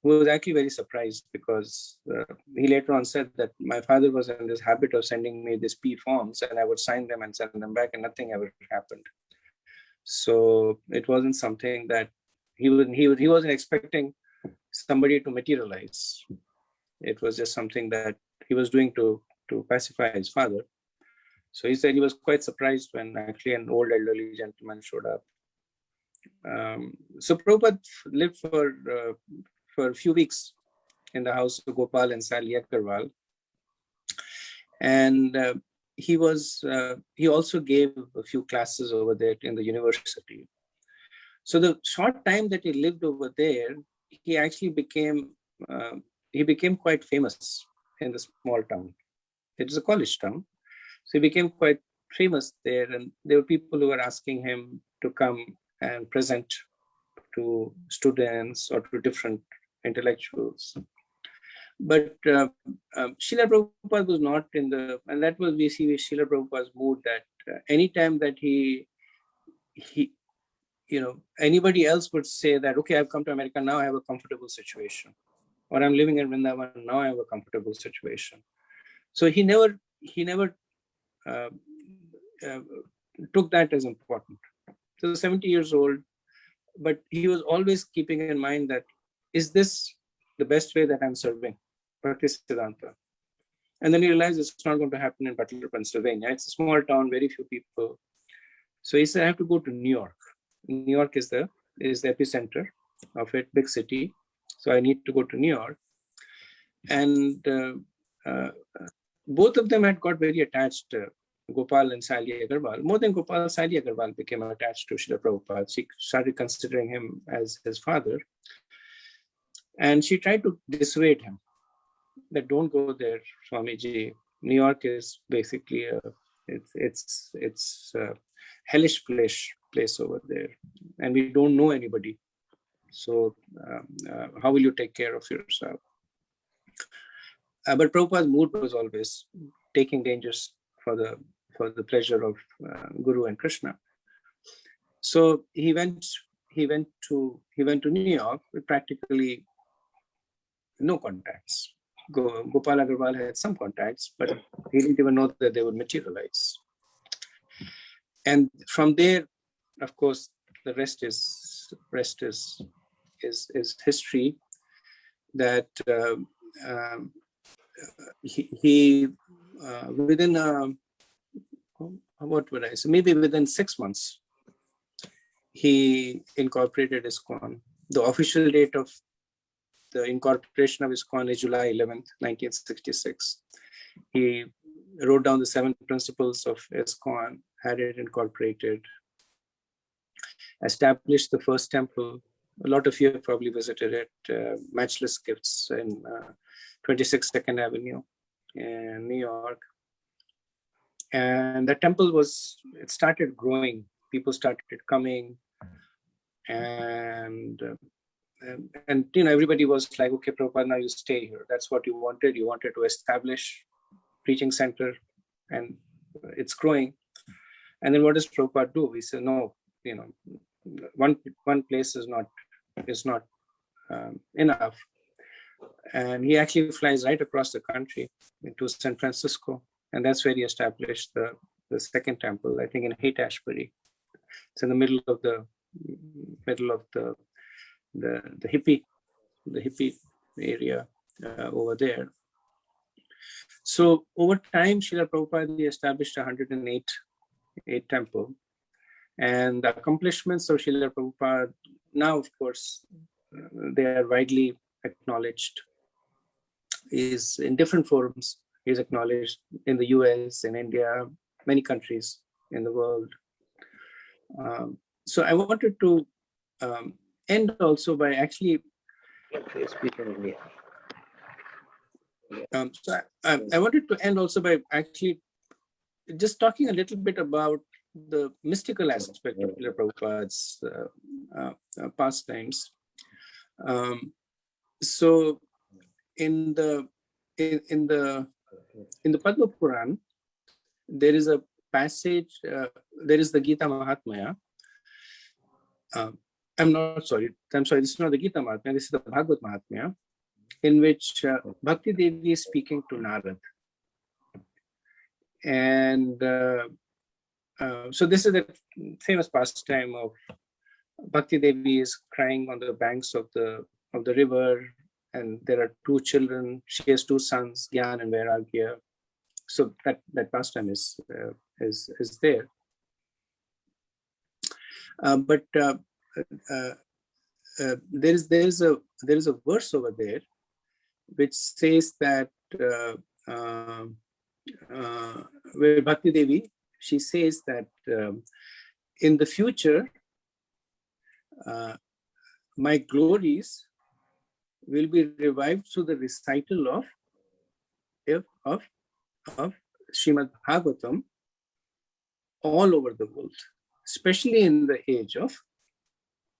who was actually very surprised, because he later on said that my father was in this habit of sending me these P forms, and I would sign them and send them back, and nothing ever happened. So it wasn't something that he wasn't expecting somebody to materialize. It was just something that he was doing to pacify his father. So he said he was quite surprised when actually an old elderly gentleman showed up. So Prabhupada lived for a few weeks in the house of Gopal and Sally Agarwal. And he also gave a few classes over there in the university. So the short time that he lived over there, he actually became quite famous in the small town. It is a college town. So he became quite famous there, and there were people who were asking him to come and present to students or to different intellectuals. But Srila Prabhupada was not in the, and that was, we see Srila Prabhupada's mood, that anytime that he, anybody else would say that, okay, I've come to America, now I have a comfortable situation. Or I'm living in Vrindavan, now I have a comfortable situation. So he never took that as important. So 70 years old, but he was always keeping in mind that is this the best way that I'm serving Bhaktisiddhanta? And then he realized it's not going to happen in Butler, Pennsylvania. It's a small town, very few people. So he said, I have to go to New York. New York is the epicenter of it, big city. So I need to go to New York. And both of them had got very attached, Gopal and Sali Agarwal. More than Gopal, Sali Agarwal became attached to Srila Prabhupada. She started considering him as his father. And she tried to dissuade him that don't go there, Swamiji. New York is basically it's a hellish place over there, and we don't know anybody. So how will you take care of yourself? But Prabhupada's mood was always taking dangers for the pleasure of Guru and Krishna. So he went to New York with practically no contacts. Gopal Agarwal had some contacts, but he didn't even know that they would materialize. And from there, of course, the rest is history. That he within what would I say? Maybe within 6 months, he incorporated ISKCON. The official date of the incorporation of ISKCON is July 11th, 1966. He wrote down the 7 principles of ISKCON, had it incorporated, established the first temple. A lot of you have probably visited it, Matchless Gifts in 26 2nd Avenue in New York. And the temple it started growing. People started coming, and everybody was like, okay, Prabhupada, now you stay here. That's what you wanted. You wanted to establish preaching center, and it's growing. And then what does Prabhupada do? We say, no, one place is not enough. And he actually flies right across the country into San Francisco, and that's where he established the second temple, I think in Haight-Ashbury. It's in the middle of the hippie area over there. So over time, Srila Prabhupada established 108 temple, and the accomplishments of Srila Prabhupada now, of course, they are widely acknowledged. Is in different forums. He's acknowledged in the US, in India, many countries in the world. So I wanted to end also by actually. I wanted to end also by actually just talking a little bit about the mystical aspect of Srila Prabhupada's pastimes. So in the Padma Puran, there is a passage. There is the Gita Mahatmya. I'm sorry. This is not the Gita Mahatmya. This is the Bhagavad Mahatmya, in which Bhakti Devi is speaking to Narad, and so this is the famous pastime of Bhakti Devi is crying on the banks of the river. And there are 2 children. She has 2 sons, Gyan and Vairagya. So that pastime is there. But there is a verse over there which says that where Bhakti Devi, she says that in the future, my glories will be revived through the recital of Srimad Bhagavatam all over the world, especially in the age of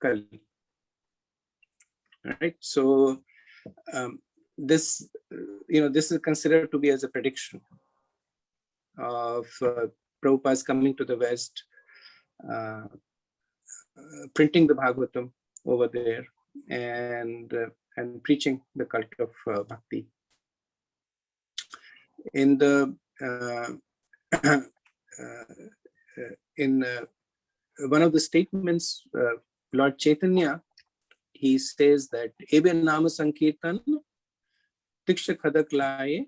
Kali. Right. So this is considered to be as a prediction of Prabhupada's coming to the West, printing the Bhagavatam over there, and preaching the cult of bhakti. In one of the statements, Lord Chaitanya he says that Ebe Nama Sankirtan Tiksha Khadak Laye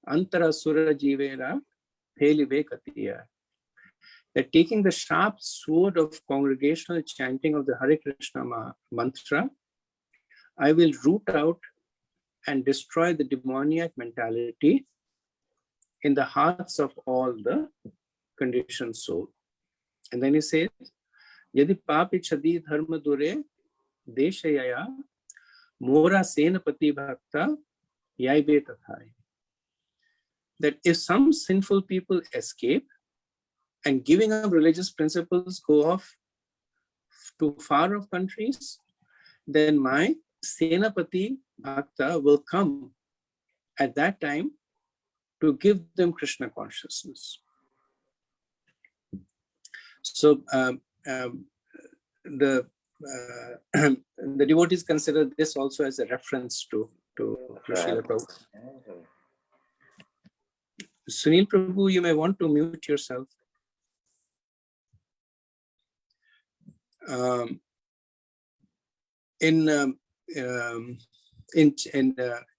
Antara Sura Jivera Phelive Katiya. That taking the sharp sword of congregational chanting of the Hare Krishna mantra, I will root out and destroy the demoniac mentality in the hearts of all the conditioned soul. And then he says, Yadi papi chadi dharma dure deshayaya mora senapati bhakta yaibe tathai. That if some sinful people escape and giving up religious principles go off to far off countries, then my senapati bhakta will come at that time to give them Krishna consciousness. So the devotees consider this also as a reference to Srila Prabhupada. Sunil Prabhu, you may want to mute yourself. In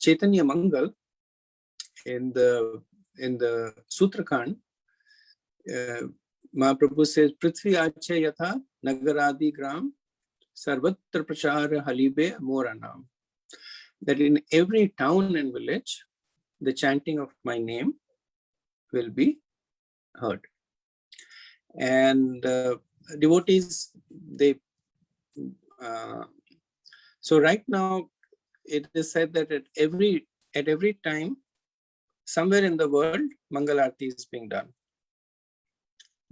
Chaitanya Mangal, in the Sutrakand, Mahaprabhu says, Prithvi Acha Yatha Nagaradi Gram Sarvatra Prachara Halibe Moranam. That in every town and village, the chanting of my name will be heard. And devotees, so right now it is said that at every time, somewhere in the world, Mangal Arati is being done.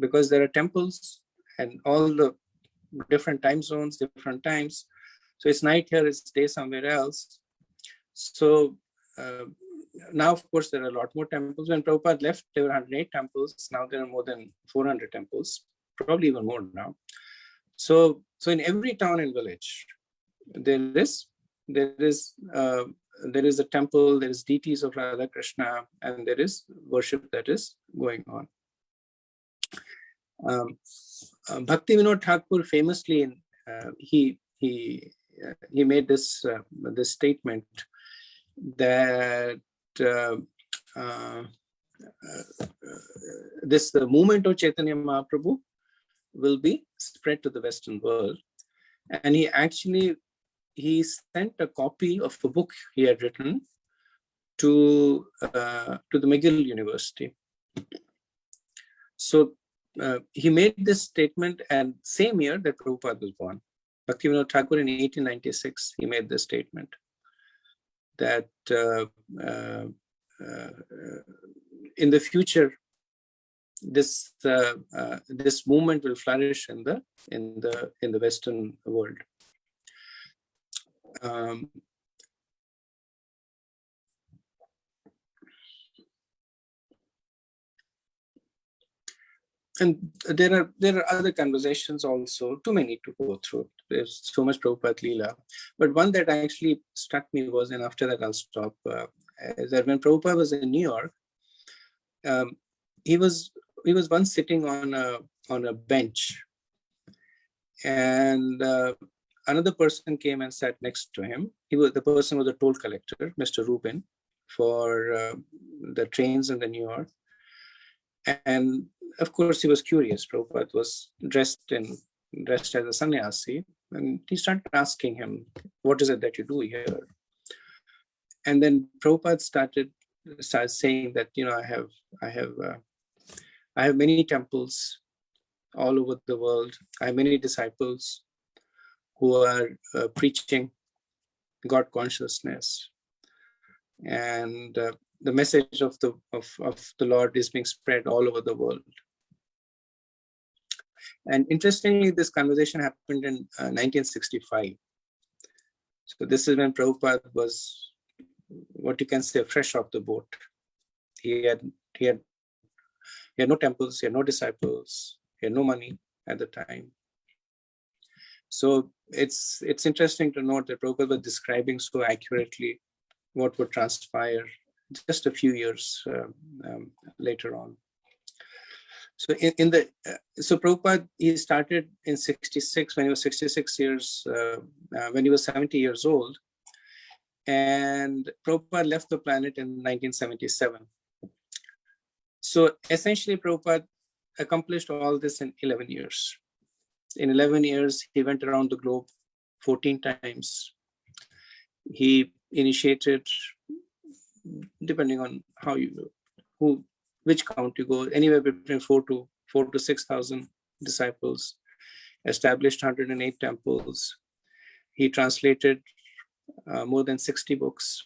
Because there are temples and all the different time zones, different times. So it's night here, it's day somewhere else. So now, of course, there are a lot more temples. When Prabhupada left, there were 108 temples. Now there are more than 400 temples, probably even more now. So in every town and village, there is a temple, there is deities of Radha Krishna, and there is worship that is going on. Bhakti Vinod Thakur famously, he made this statement that the movement of Chaitanya Mahaprabhu will be spread to the Western world, and he sent a copy of a book he had written to the McGill University. So he made this statement, and same year that Prabhupada was born, Bhaktivinoda Thakur in 1896, he made this statement that in the future, this movement will flourish in the Western world. And there are other conversations also, too many to go through. There's so much Prabhupada Leela. But one that actually struck me was, and after that I'll stop, is that when Prabhupada was in New York, he was once sitting on a bench, and another person came and sat next to him. The person was a toll collector, Mr. Rubin, for the trains in the New York. And of course, he was curious. Prabhupada was dressed as a sannyasi, and he started asking him, "What is it that you do here?" And then Prabhupada started saying that, I have many temples all over the world. I have many disciples who are preaching God consciousness, and the message of the Lord is being spread all over the world. And interestingly, this conversation happened in 1965. So this is when Prabhupada was, what you can say, fresh off the boat. He had no temples, he had no disciples, he had no money at the time. So it's interesting to note that Prabhupada was describing so accurately what would transpire just a few years later on. So so Prabhupada, he started in 66 when he was 66 years, when he was 70 years old. And Prabhupada left the planet in 1977. So essentially Prabhupada accomplished all this in 11 years. In 11 years, he went around the globe 14 times. He initiated, depending on how you, which count you go, anywhere between 4,000 to 6,000 disciples, established 108 temples. He translated more than 60 books.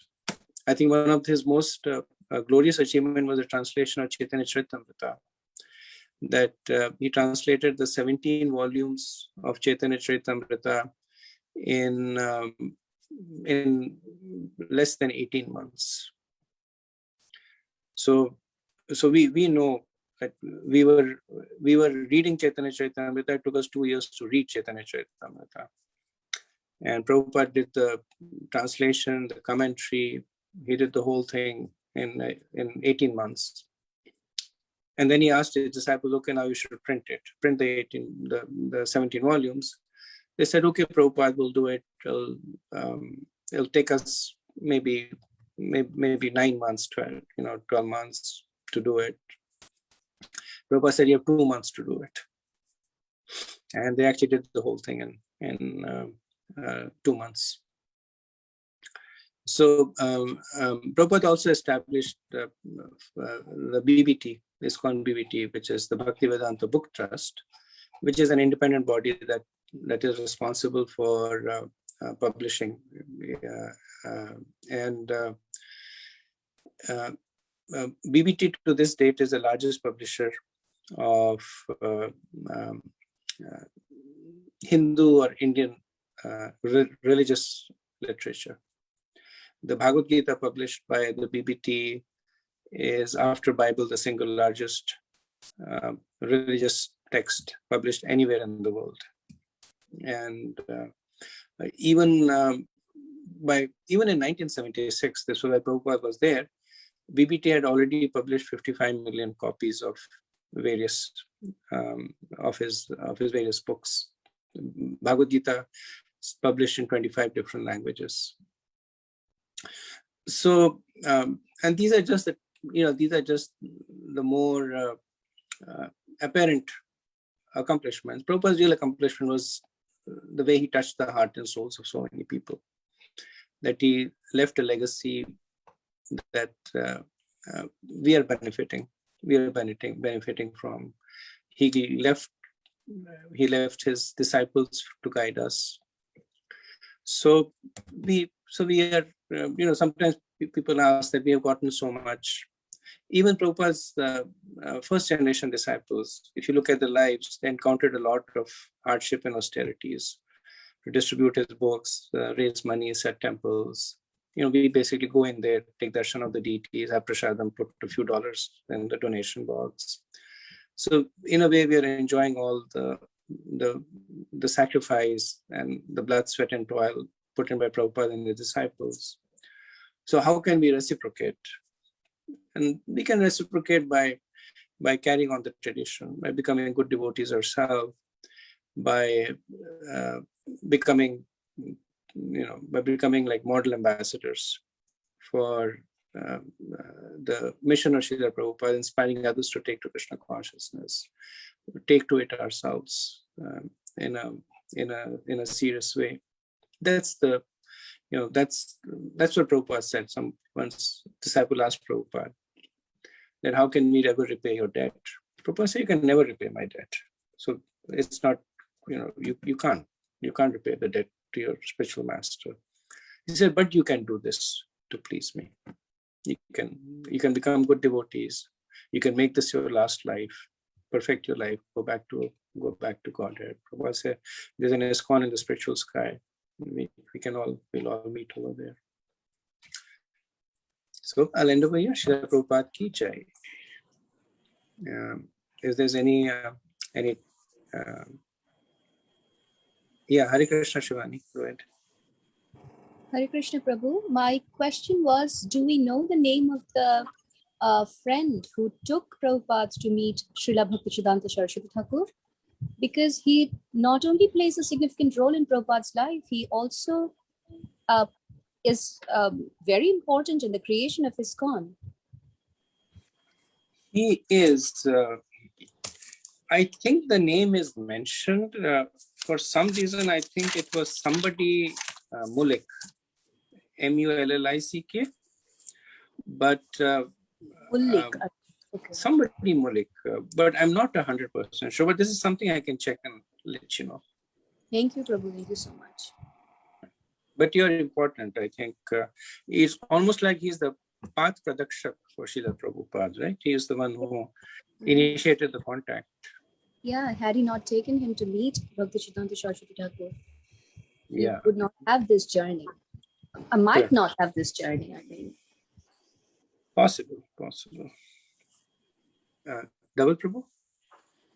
I think one of his most glorious achievement was the translation of Chaitanya Charitamrita. That he translated the 17 volumes of Chaitanya Charitamrita in less than 18 months. So we know that we were reading Chaitanya Charitamrita. It took us 2 years to read Chaitanya Charitamrita. And Prabhupada did the translation, the commentary. He did the whole thing in 18 months. And then he asked his disciples, okay, now you should print the 17 volumes. They said, okay, Prabhupada will do it. It'll take us maybe 9 months, 12 months to do it. Prabhupada said, you have 2 months to do it. And they actually did the whole thing in 2 months. So Prabhupada also established the BBT, ISKCON BBT, which is the Bhaktivedanta Book Trust, which is an independent body that is responsible for publishing. BBT to this date is the largest publisher of Hindu or Indian religious literature. The Bhagavad Gita published by the BBT is, after Bible, the single largest religious text published anywhere in the world. And even in 1976, this was where Prabhupada was there, BBT had already published 55 million copies of various of his various books. Bhagavad Gita is published in 25 different languages. So, and these are just the more apparent accomplishments. Prabhupada's real accomplishment was the way he touched the heart and souls of so many people. That he left a legacy that we are benefiting from. He left his disciples to guide us. So we are, sometimes people ask that we have gotten so much. Even Prabhupada's first generation disciples, if you look at their lives, they encountered a lot of hardship and austerities to distribute his books, raise money, set temples. We basically go in there, take darshan of the deities, have prasadam, put a few dollars in the donation box. So in a way, we are enjoying all the sacrifice and the blood, sweat, and toil put in by Prabhupada and the disciples. So how can we reciprocate? And we can reciprocate by carrying on the tradition, by becoming good devotees ourselves, by becoming like model ambassadors for the mission of Srila Prabhupada, inspiring others to take to Krishna consciousness, take to it ourselves in a serious way. That's what Prabhupada said. Once disciple asked Prabhupada that how can we ever repay your debt? Prabhupada said, you can never repay my debt. So it's not, you can't repay the debt to your spiritual master. He said, but you can do this to please me. You can become good devotees. You can make this your last life, perfect your life, go back to Godhead. Prabhupada said, there's an ISKCON in the spiritual sky. We'll all meet over there. So I'll end over here. Srila Prabhupada ki jai. If there's any Hare Krishna, Shivani, go ahead. Hare Krishna Prabhu, my question was, do we know the name of the a friend who took Prabhupada to meet Srila Bhaktisiddhanta Saraswati Thakur, because he not only plays a significant role in Prabhupada's life, he also is very important in the creation of ISKCON. He is, I think the name is mentioned. For some reason, I think it was somebody, Mullick, Mullick, but Mullick. Okay. somebody Mullick, but I'm not 100% sure. But this is something I can check and let you know. Thank you, Prabhu. Thank you so much. But you're important, I think. It's almost like he's the path pradakshak for Srila Prabhupada, right? He is the one who initiated the contact. Yeah, had he not taken him to meet Bhaktisiddhanta Saraswati Thakur, he Yeah, would not have this journey. I might not have this journey, I mean. possible. Double Prabhu?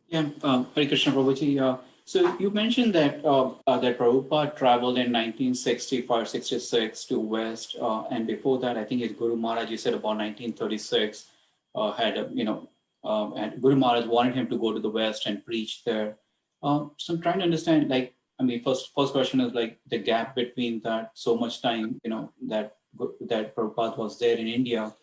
Yeah, Hare Krishna Prabhuji. So you mentioned that that Prabhupada traveled in 1965-66 to West, and before that, I think his Guru Maharaj, you said about 1936, and Guru Maharaj wanted him to go to the West and preach there. So I'm trying to understand, like, I mean, first question is like the gap between that so much time, that Prabhupada was there in India.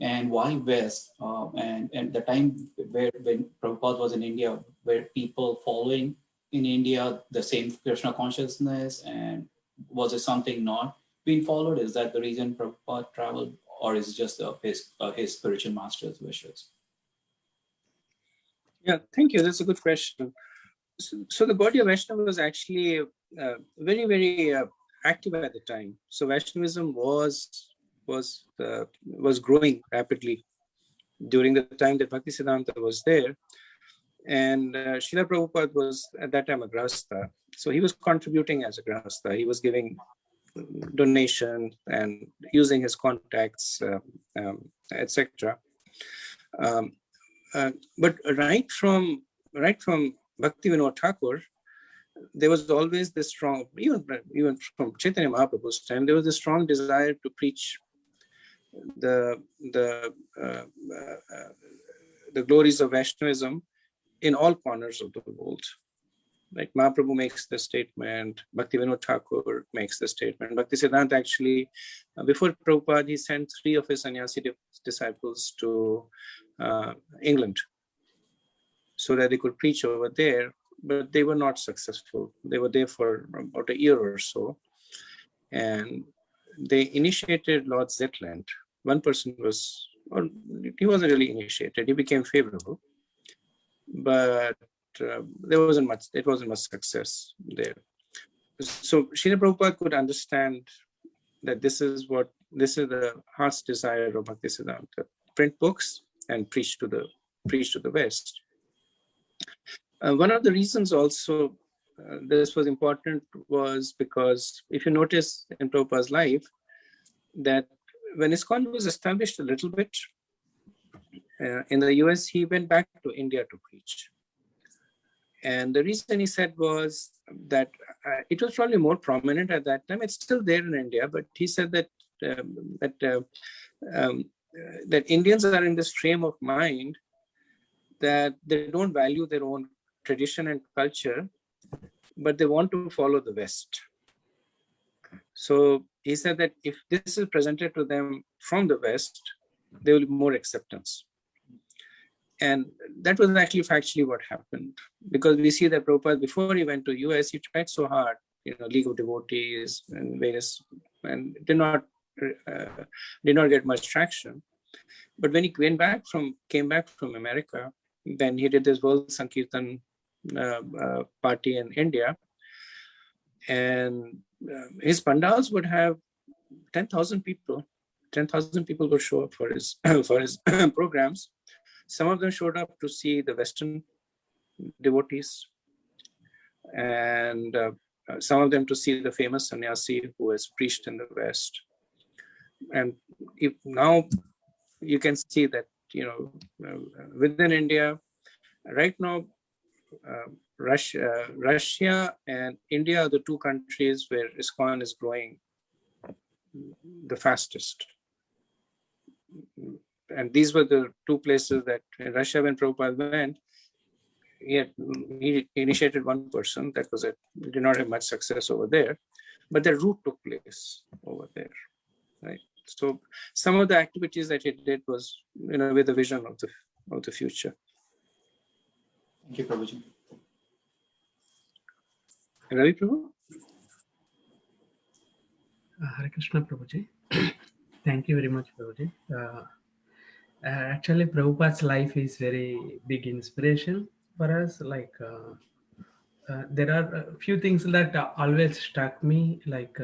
And why West? And the time when Prabhupada was in India, were people following in India the same Krishna consciousness, and was it something not being followed? Is that the reason Prabhupada traveled, or is it just his spiritual master's wishes? Yeah, thank you. That's a good question. So the Gaudiya Vaishnava was actually very, very active at the time. So Vaishnavism was growing rapidly during the time that Bhaktisiddhanta was there. And Srila Prabhupada was at that time a Grahastha. So he was contributing as a Grahastha. He was giving donations and using his contacts, etc. But right from Bhakti Vinod Thakur, there was always this strong, even from Chaitanya Mahaprabhu's time, there was a strong desire to preach the glories of Vaishnavism in all corners of the world. Like Mahaprabhu makes the statement, Bhakti Vinod Thakur makes the statement. Bhaktisiddhanta actually, before Prabhupada, he sent 3 of his sannyasi disciples to England so that they could preach over there, but they were not successful. They were there for about a year or so. And they initiated Lord Zetland. One person he wasn't really initiated, he became favorable, but it wasn't much success there. So Srila Prabhupada could understand that this is the heart's desire of Bhaktisiddhanta: print books and preach to the West. One of the reasons also this was important was because if you notice in Prabhupada's life that when ISKCON was established a little bit in the US, he went back to India to preach. And the reason he said was that it was probably more prominent at that time. It's still there in India, but he said that that Indians are in this frame of mind that they don't value their own tradition and culture, but they want to follow the West. So he said that if this is presented to them from the West, there will be more acceptance. And that was actually factually what happened, because we see that Prabhupada, before he went to US, he tried so hard, League of Devotees and various, and did not get much traction. But when he came back from America, then he did this World Sankirtan party in India, and his pandals would have 10,000 people. 10,000 people would show up for his programs. Some of them showed up to see the Western devotees, and some of them to see the famous sannyasi who has preached in the West. And now you can see that, within India, right now, Russia and India are the 2 countries where ISKCON is growing the fastest. and these were the two places that in Russia, when Prabhupada went, he initiated one person. That was it. He did not have much success over there, but the root took place over there, right? So some of the activities that he did was, with the vision of the future. Thank you, Prabhuji. Ravi Prabhu? Hare Krishna, Prabhuji. Thank you very much, Prabhuji. Actually, Prabhupada's life is very big inspiration for us. Like, there are a few things that always struck me, like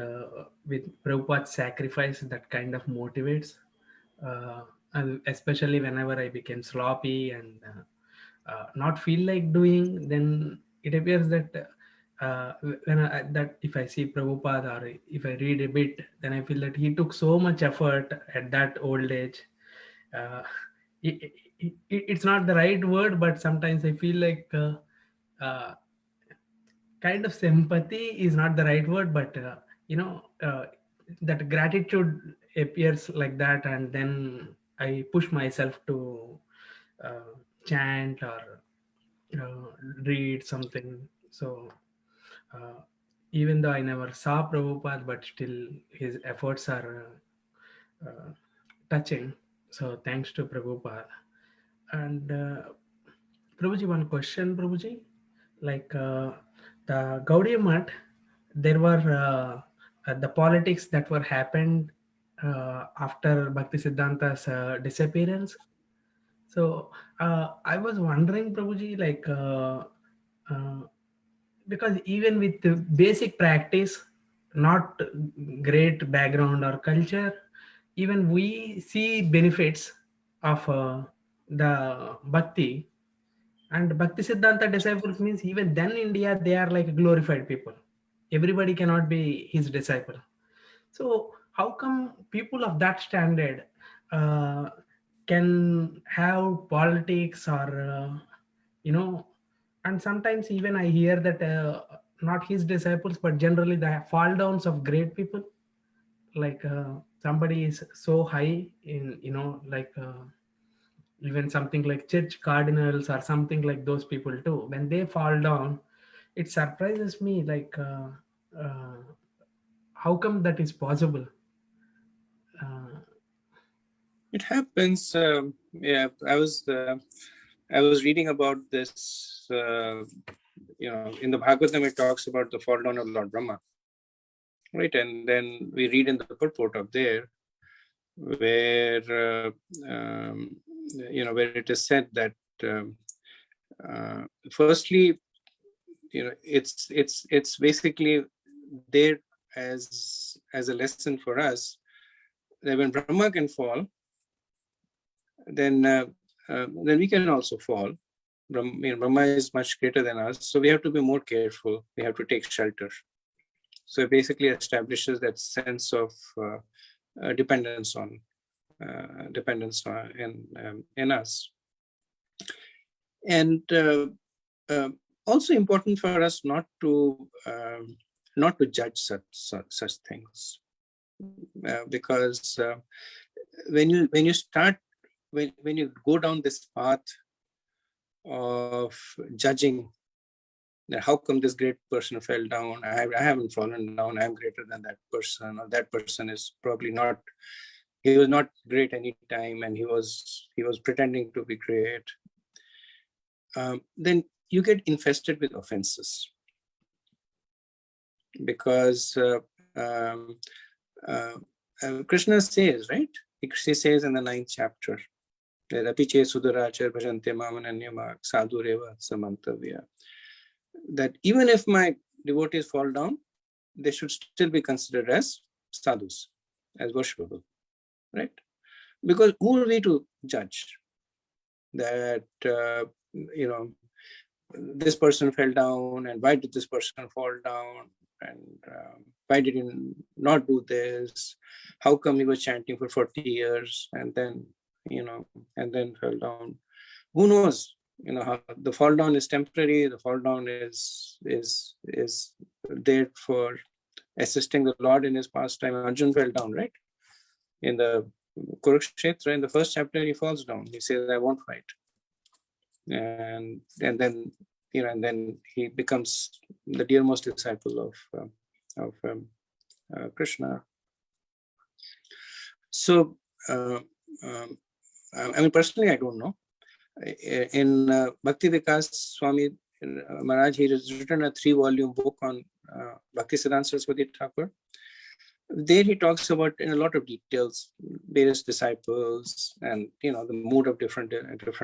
with Prabhupada's sacrifice, that kind of motivates. And especially whenever I became sloppy and not feel like doing, then it appears that that if I see Prabhupada or if I read a bit, then I feel that he took so much effort at that old age. Uh, it's not the right word, but sometimes I feel like kind of sympathy is not the right word, but that gratitude appears like that, and then I push myself to chant or read something. So even though I never saw Prabhupada, but still his efforts are touching. So thanks to Prabhupada. And Prabhuji, one question, Prabhuji. Like the Gaudiya Math, there were the politics that were happened after Bhaktisiddhanta's disappearance. So I was wondering, Prabhuji, like because even with the basic practice, not great background or culture, even we see benefits of the bhakti. And Bhakti Siddhanta disciples means even then India, they are like glorified people. Everybody cannot be his disciple. So how come people of that standard uh, can have politics or, and sometimes even I hear that not his disciples, but generally the fall downs of great people, like somebody is so high in, like even something like church cardinals or something like those people too, when they fall down, it surprises me, like uh, how come that is possible? It happens. Yeah, I was reading about this. In the Bhagavatam, it talks about the fall down of Lord Brahma, right? And then we read in the purport of there, where where it is said that firstly, it's basically there as a lesson for us that when Brahma can fall, then we can also fall. Brahma is much greater than us, so we have to be more careful. We have to take shelter. So it basically establishes that sense of dependence in us, and also important for us not to judge such things, because when you start when you go down this path of judging, that how come this great person fell down, I haven't fallen down, I'm greater than that person, or that person is probably not, he was not great any time and he was pretending to be great, then you get infested with offenses, because Krishna says, right? He says in the 9th chapter that apiche sudurachar bhajante mamananyama sadhureva samantavya, that even if my devotees fall down, they should still be considered as sadhus, as worshipable, right? Because who are we to judge that this person fell down, and why did this person fall down, and why did he not do this, how come he was chanting for 40 years and then fell down? Who knows? How the fall down is temporary. The fall down is there for assisting the Lord in his pastime. Arjun fell down, right? In the Kurukshetra, in the first chapter, he falls down. He says, "I won't fight," and then and then he becomes the dearmost disciple of Krishna. So, I mean, personally, I don't know. In Bhakti Vikas Swami Maharaj, he has written a 3-volume book on Bhakti Siddhanta Saraswati Thakur. There he talks about in a lot of details various disciples and the mood of different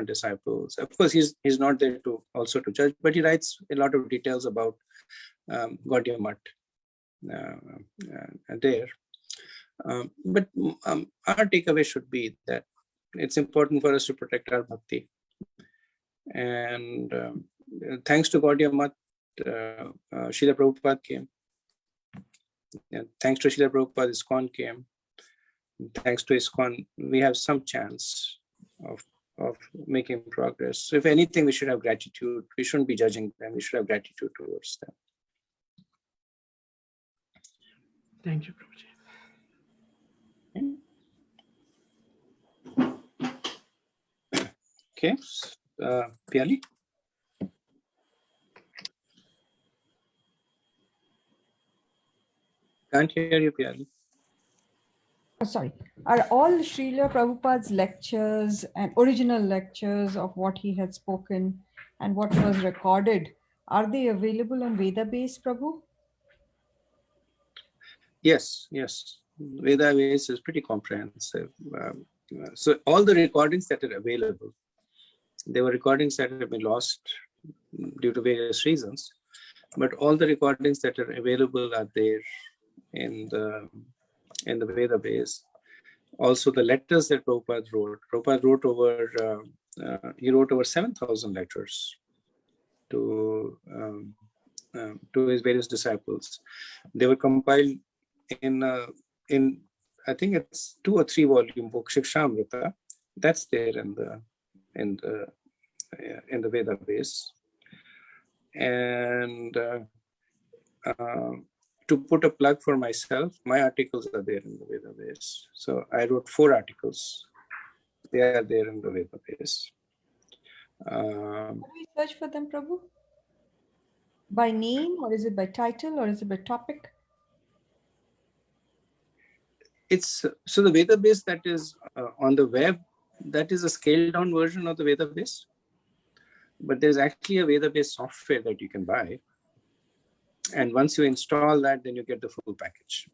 disciples. Of course, he's not there to also to judge, but he writes a lot of details about Gaudiya Math there. But our takeaway should be that it's important for us to protect our bhakti. And thanks to Gaudiya Math, Srila Prabhupada came. And thanks to Srila Prabhupada, ISKCON came. Thanks to ISKCON, we have some chance of making progress. So if anything, we should have gratitude. We shouldn't be judging them. We should have gratitude towards them. Thank you, Prabhuji. Okay, Piali? Can't hear you, Piali. Oh, sorry. Are all Srila Prabhupada's lectures and original lectures of what he had spoken and what was recorded, are they available on Veda-based, Prabhu? Yes. Veda base is pretty comprehensive. So all the recordings that are available, there were recordings that have been lost due to various reasons, but all the recordings that are available are there in the Veda base. Also, the letters that Prabhupada wrote over 7,000 letters to his various disciples. They were compiled in I think it's 2 or 3 volume book, Shikshamrita. That's there in the Veda base. And to put a plug for myself, my articles are there in the Veda base. So I wrote 4 articles. They are there in the Veda base. How do we search for them, Prabhu? By name, or is it by title, or is it by topic? So the Veda base that is on the web, that is a scaled down version of the Veda base. But there's actually a Veda based software that you can buy. And once you install that, then you get the full package.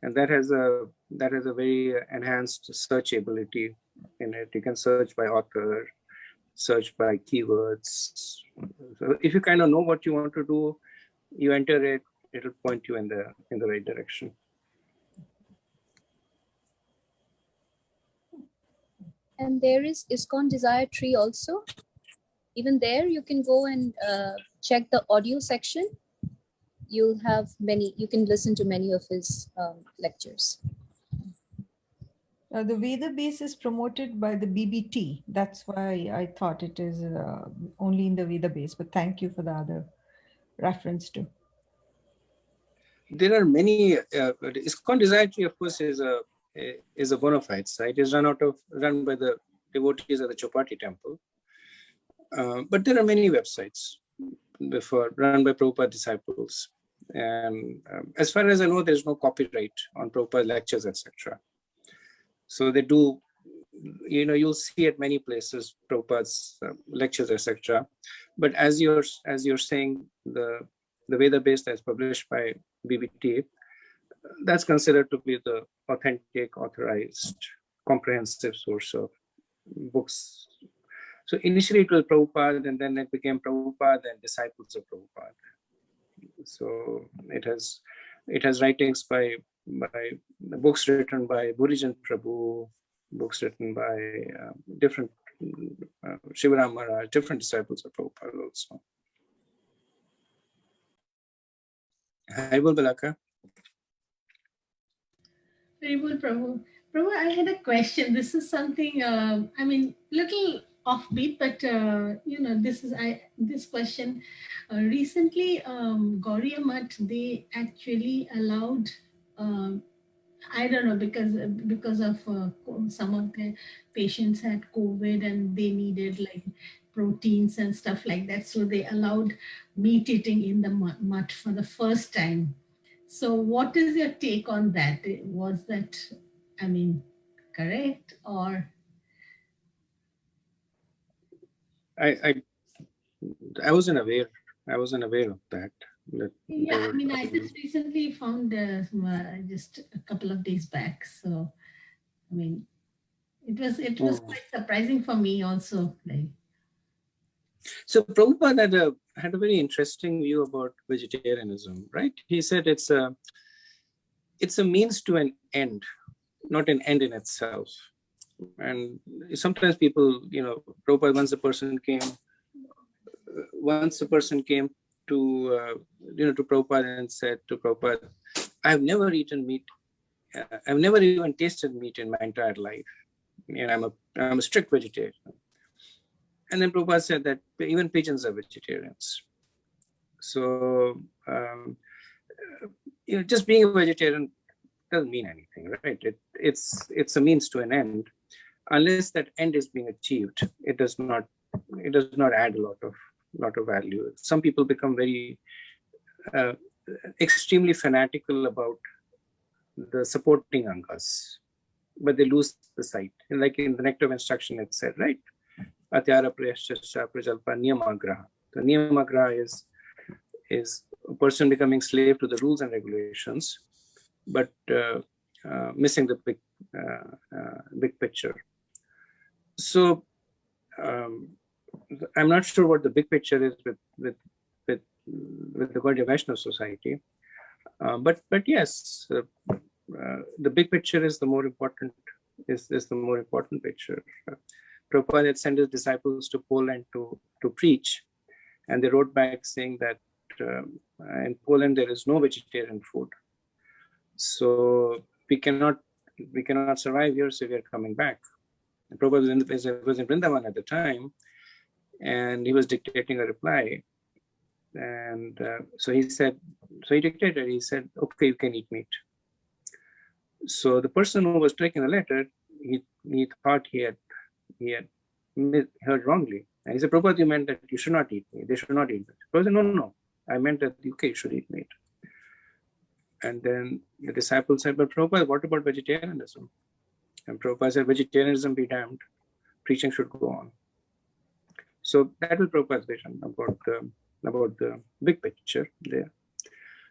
And that has a very enhanced search ability in it. You can search by author, search by keywords. So if you kind of know what you want to do, you enter it, it'll point you in the right direction. And there is ISKCON Desire Tree also. Even there, you can go and check the audio section. You can listen to many of his lectures. The Veda base is promoted by the BBT. That's why I thought it is only in the Veda base, but thank you for the other reference too. There are many, ISKCON Desire Tree, of course, is a bona fide site. It's run by the devotees of the Chopati temple. But there are many websites run by Prabhupada disciples. And as far as I know, there's no copyright on Prabhupada lectures, etc. So they do, you'll see at many places Prabhupada's lectures, etc. But as you're saying, the Veda base that's published by BBT, that's considered to be the authentic, authorized, comprehensive source of books. So initially it was Prabhupada, and then it became Prabhupada and disciples of Prabhupada. So it has writings by books written by Burijan Prabhu, books written by different Shivaram Maharaj, different disciples of Prabhupada also. Haribol Balaka. Haribol Prabhu. Prabhu, I had a question. This is something, looking offbeat, but this question. Recently, Gaudiya Math, they actually allowed I don't know, because of some of the patients had COVID and they needed like proteins and stuff like that, so they allowed meat eating in the mutt for the first time. So what is your take on that? Was that, I mean, correct or? I wasn't aware. I wasn't aware of that. That they Yeah, I were mean, I allowing. just recently found just a couple of days back. So, I mean, it was Oh. quite surprising for me also. Like, So Prabhupada had a very interesting view about vegetarianism, right? He said it's a means to an end, not an end in itself. And sometimes people, Prabhupada, once a person came to to Prabhupada and said to Prabhupada, I've never eaten meat. I've never even tasted meat in my entire life. And I'm a strict vegetarian. And then Prabhupada said that even pigeons are vegetarians. So, just being a vegetarian doesn't mean anything, right? It's a means to an end. Unless that end is being achieved, it does not add a lot of value. Some people become very extremely fanatical about the supporting angas, but they lose the sight. Like in the Nectar of Instruction, it said, right? Atyara prayashcha prajalpa niyamagraha. The niyamagraha is a person becoming slave to the rules and regulations, but missing the big picture. So I'm not sure what the big picture is with the Gaudiya Vaishnava Society, but yes, the big picture is the more important picture. Prabhupada had sent his disciples to Poland to preach, and they wrote back saying that in Poland there is no vegetarian food, so we cannot survive here, so we are coming back. And Prabhupada was in Vrindavan at the time, and he was dictating a reply. And so he said, he said, okay, you can eat meat. So the person who was taking the letter, he thought he had heard wrongly. And he said, Prabhupada, you meant that you should not eat meat. They should not eat meat. Prabhupada said, no. I meant that, okay, you should eat meat. And then the disciples said, but Prabhupada, what about vegetarianism? And Prabhupada said, vegetarianism be damned. Preaching should go on. So that was Prabhupada's vision about the big picture there.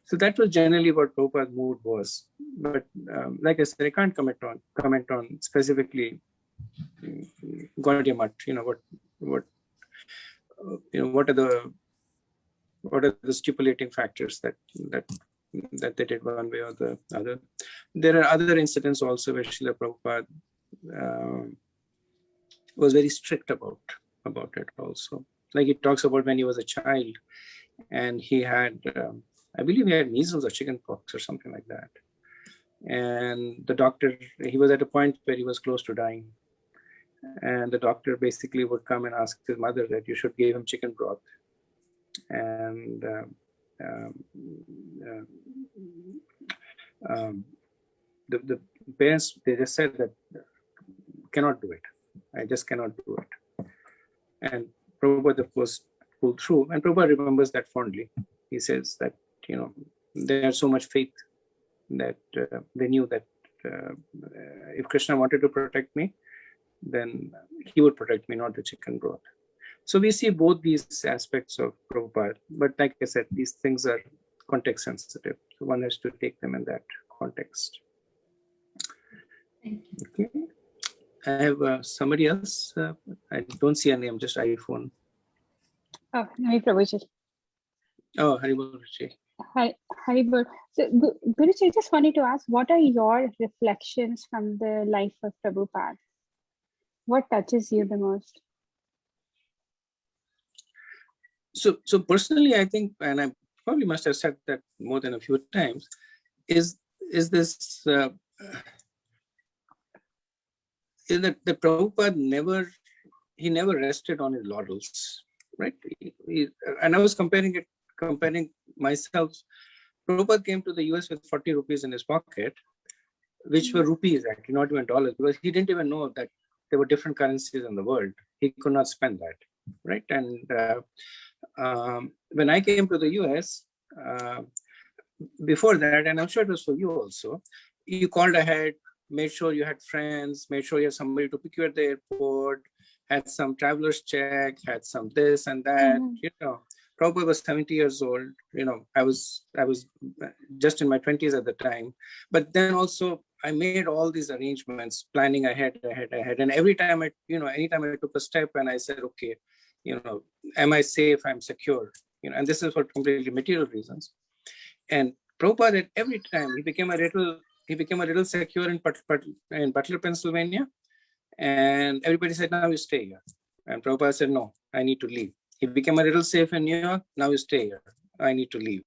So that was generally what Prabhupada's mood was. But like I said, I can't comment on specifically Gaudiya Math. What are the stipulating factors that they did one way or the other. There are other incidents also where Srila Prabhupada was very strict about it also. Like he talks about when he was a child and he had, I believe he had measles or chicken pox or something like that. And the doctor, he was at a point where he was close to dying. And the doctor basically would come and ask his mother that you should give him chicken broth. And the parents, they just said that cannot do it. I just cannot do it. And Prabhupada, of course, pulled through. And Prabhupada remembers that fondly. He says that, they had so much faith that they knew that if Krishna wanted to protect me, then he would protect me, not the chicken broth. So we see both these aspects of Prabhupada. But like I said, these things are context sensitive. So one has to take them in that context. thank you. Okay. I have somebody else. I don't see a name, just iPhone. Oh, Hari Prabhuji. Oh, Haribol Ruchi. Haribol. So, Guruji, I just wanted to ask, what are your reflections from the life of Prabhupada? What touches you the most? So personally, I think, and I probably must have said that more than a few times, is this is that the Prabhupada never rested on his laurels, right? And I was comparing myself. Prabhupada came to the US with 40 rupees in his pocket, which were rupees actually, not even dollars, because he didn't even know that there were different currencies in the world. He could not spend that, right? And when I came to the US, before that, and I'm sure it was for you also, you called ahead, made sure you had friends, made sure you had somebody to pick you at the airport, had some traveler's check, had some this and that, you know. Prabhupada was 70 years old, you know, I was just in my 20s at the time. But then also I made all these arrangements, planning ahead. And every time anytime I took a step and I said, okay, you know, am I safe? I'm secure, you know, and this is for completely material reasons. And Prabhupada at every time he became a little secure in Butler, Pennsylvania. And everybody said, now you stay here. And Prabhupada said, no, I need to leave. He became a little safe in New York. Now you stay here. I need to leave.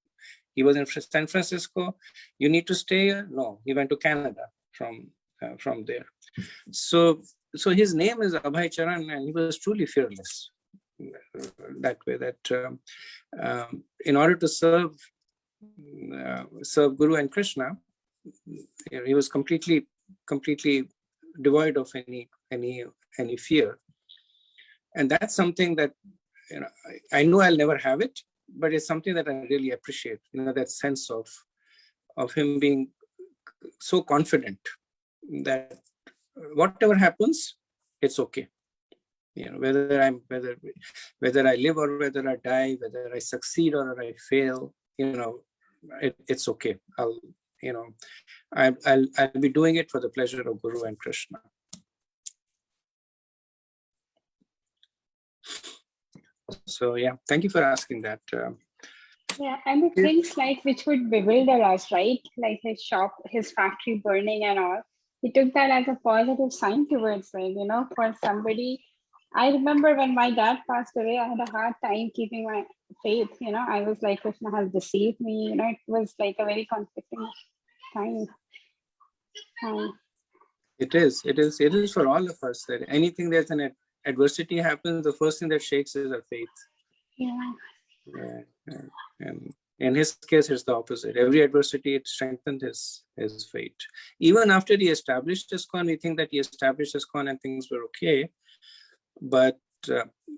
He was in San Francisco. You need to stay here. No, he went to Canada from there. So his name is Abhay Charan, and he was truly fearless that way. That in order to serve Guru and Krishna, he was completely devoid of any fear. And that's something that, you know, I know I'll never have it, but it's something that I really appreciate, you know, that sense of him being so confident that whatever happens, it's okay. You know, whether I live or whether I die, whether I succeed or I fail, you know, it's okay. I'll be doing it for the pleasure of Guru and Krishna. So yeah, thank you for asking that. Yeah, and the things like which would bewilder us, right? Like his shop, his factory burning and all. He took that as a positive sign towards it, you know, for somebody. I remember when my dad passed away, I had a hard time keeping my faith, you know. I was like, Krishna has deceived me, you know, it was like a very conflicting time. It is for all of us that anything there's an adversity happens, the first thing that shakes is our faith. Yeah. And in his case, it's the opposite. Every adversity, it strengthened his faith. Even after he established ISKCON, we think that he established ISKCON and things were okay. But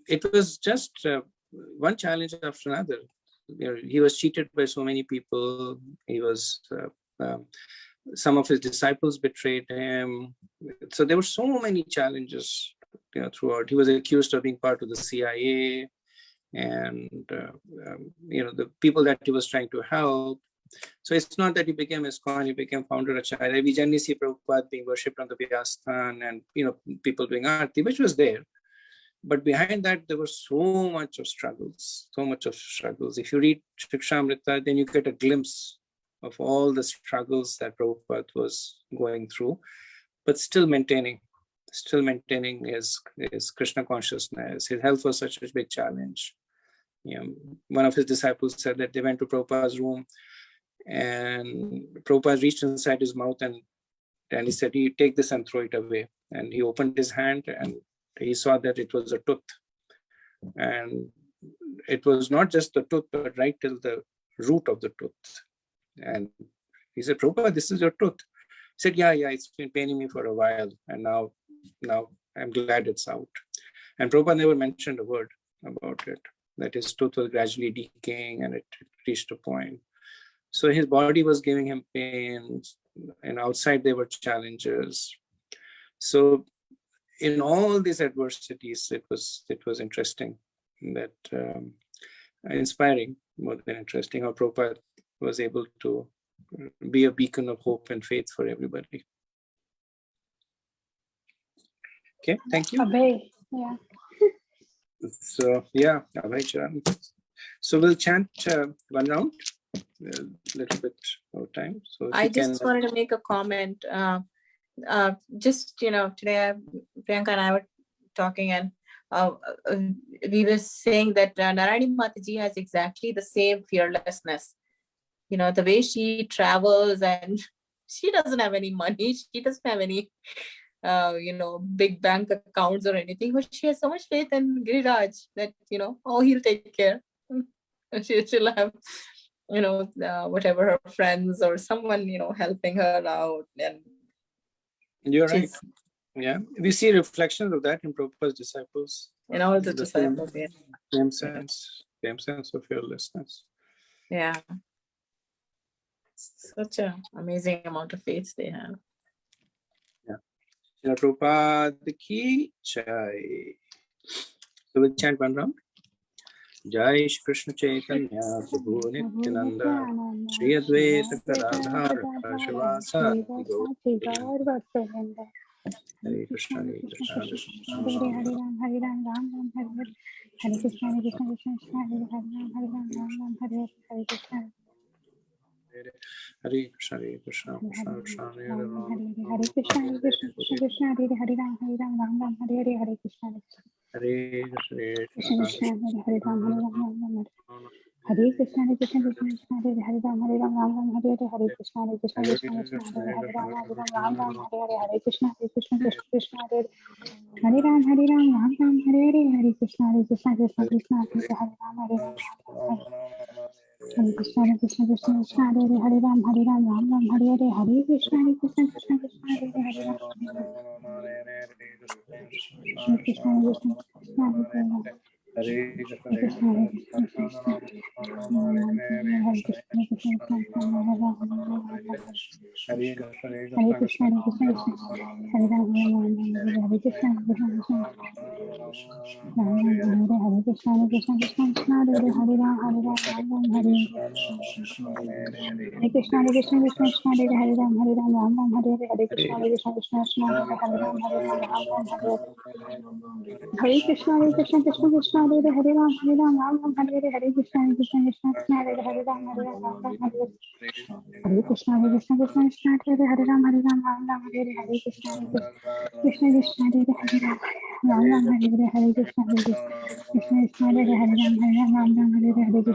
it was just one challenge after another. You know, he was cheated by so many people. He was some of his disciples betrayed him. So there were so many challenges, you know, throughout. He was accused of being part of the CIA, and you know, the people that he was trying to help. So it's not that he became ISKCON, he became founder Acharya. We generally see Prabhupada being worshipped on the Vyasthan and, you know, people doing arti, which was there. But behind that, there was so much of struggles. If you read Shikshamrita, then you get a glimpse of all the struggles that Prabhupada was going through, but still maintaining his Krishna consciousness. His health was such a big challenge. You know, one of his disciples said that they went to Prabhupada's room and Prabhupada reached inside his mouth and he said, "You take this and throw it away." And he opened his hand and he saw that it was a tooth. And it was not just the tooth, but right till the root of the tooth. And he said, "Prabhupada, this is your tooth." He said, yeah, it's been paining me for a while. And now I'm glad it's out. And Prabhupada never mentioned a word about it, that his tooth was gradually decaying and it reached a point. So his body was giving him pain, and outside there were challenges. So in all these adversities, it was interesting, that inspiring more than interesting, how Prabhupada was able to be a beacon of hope and faith for everybody. Okay, thank you. Abhay, yeah. So yeah, Abhay Charan. So we'll chant one round, a little bit more time. So I just wanted to make a comment. Just, you know, today Priyanka and I were talking, and we were saying that Narayani Mataji has exactly the same fearlessness. You know, the way she travels, and she doesn't have any money. She doesn't have any, you know, big bank accounts or anything, but she has so much faith in Giriraj that, you know, oh, he'll take care. She'll have, you know, whatever her friends or someone, you know, helping her out. And You're which right. is Yeah, we see reflections of that in Prabhupada's disciples. in all the The disciples. Yeah. same sense of fearlessness. Yeah. Such an amazing amount of faith they have. Srila Prabhupada ki jai. So we'll chant one round. Jai Shri Krishna Chaitanya Prabhu Nityananda Shri Advaita Gadadhar Shivasa Hare Krishna Hare Krishna Hare Ram, Hare Ram, Ram Ram, Hare Hare. Hare Krishna, Hare Krishna, Krishna Krishna, Hare Hare, Hare Ram, Ram Ram, Hare Hare. Hare Krishna, Hare Krishna Hare Krishna Krishna Krishna Hare Ram Ram, Hare Hare Hare. Hare Krishna, Hare Krishna, Krishna Krishna, Hare Hare, Hare Ram, Ram Ram, Hare Hare. Hare Krishna, Hare Krishna Krishna, Hare Hare Ram, Ram Ram, Hare Hare Krishna, Hare Krishna, Krishna Krishna, Hare Hare Ram, Ram Ram, Hare Hare. Hare Krishna, Hare Krishna, Krishna Krishna, Hare Hare Ram, Ram Ram, Hare Hare. Hare Krishna, Krishna Krishna, Hare Hare Ram, Ram Ram, Hare Hare. Hare Krishna, Krishna Krishna, Hare Hare Ram, Ram Ram, Hare Krishna, Krishna Krishna, Hare Hare Ram, Ram Ram, Hare Hare. Hare Krishna, Krishna Krishna, Hare Hare Ram, Hare Krishna, Krishna Krishna, Hare Ram. Hare Hare Krishna, Hare Krishna, Krishna Hare Krishna, Krishna Krishna, Hare Ram, Hare Krishna, Hare Krishna, Hare Ram, Hare Krishna, Krishna Krishna, Ram Ram, Hare Hare. Hare Krishna, Krishna Krishna, Hare Hare Ram, Ram Ram, Hare Hare Krishna, Krishna Krishna, Hare Hare Ram, Ram Ram, Hare Hare. Hare Krishna, Krishna Krishna, Hare Hare Ram, Ram Ram, Hare Hare. Hare Krishna, Krishna Krishna, Hare Hare Ram, Ram Ram, Hare Hare. Hare Krishna, Krishna Krishna, Hare Hare Ram, Ram Ram, Hare Hare. Hare Krishna, Krishna Krishna, Hare Hare Ram, Ram Ram, Hare Hare. Hare Krishna, Krishna Krishna, Hare Hare Ram Ram, Hare Hare. Hare Krishna, Krishna Krishna, Hare Hare Ram, Ram Ram, Hare Hare. Hare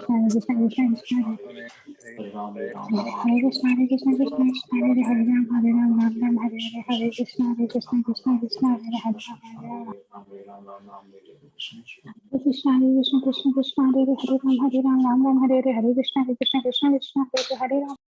Krishna, Krishna Krishna, Hare Krishna, Krishna Krishna, Hare Hare Ram, Ram Ram, Hare Hare. Hare Krishna, Krishna Krishna, Hare Hare Ram, Hare Krishna, Krishna Krishna, Hare Hare Ram, Ram Ram, Hare Hare. Hare Krishna, Krishna Krishna, Hare Hare Ram.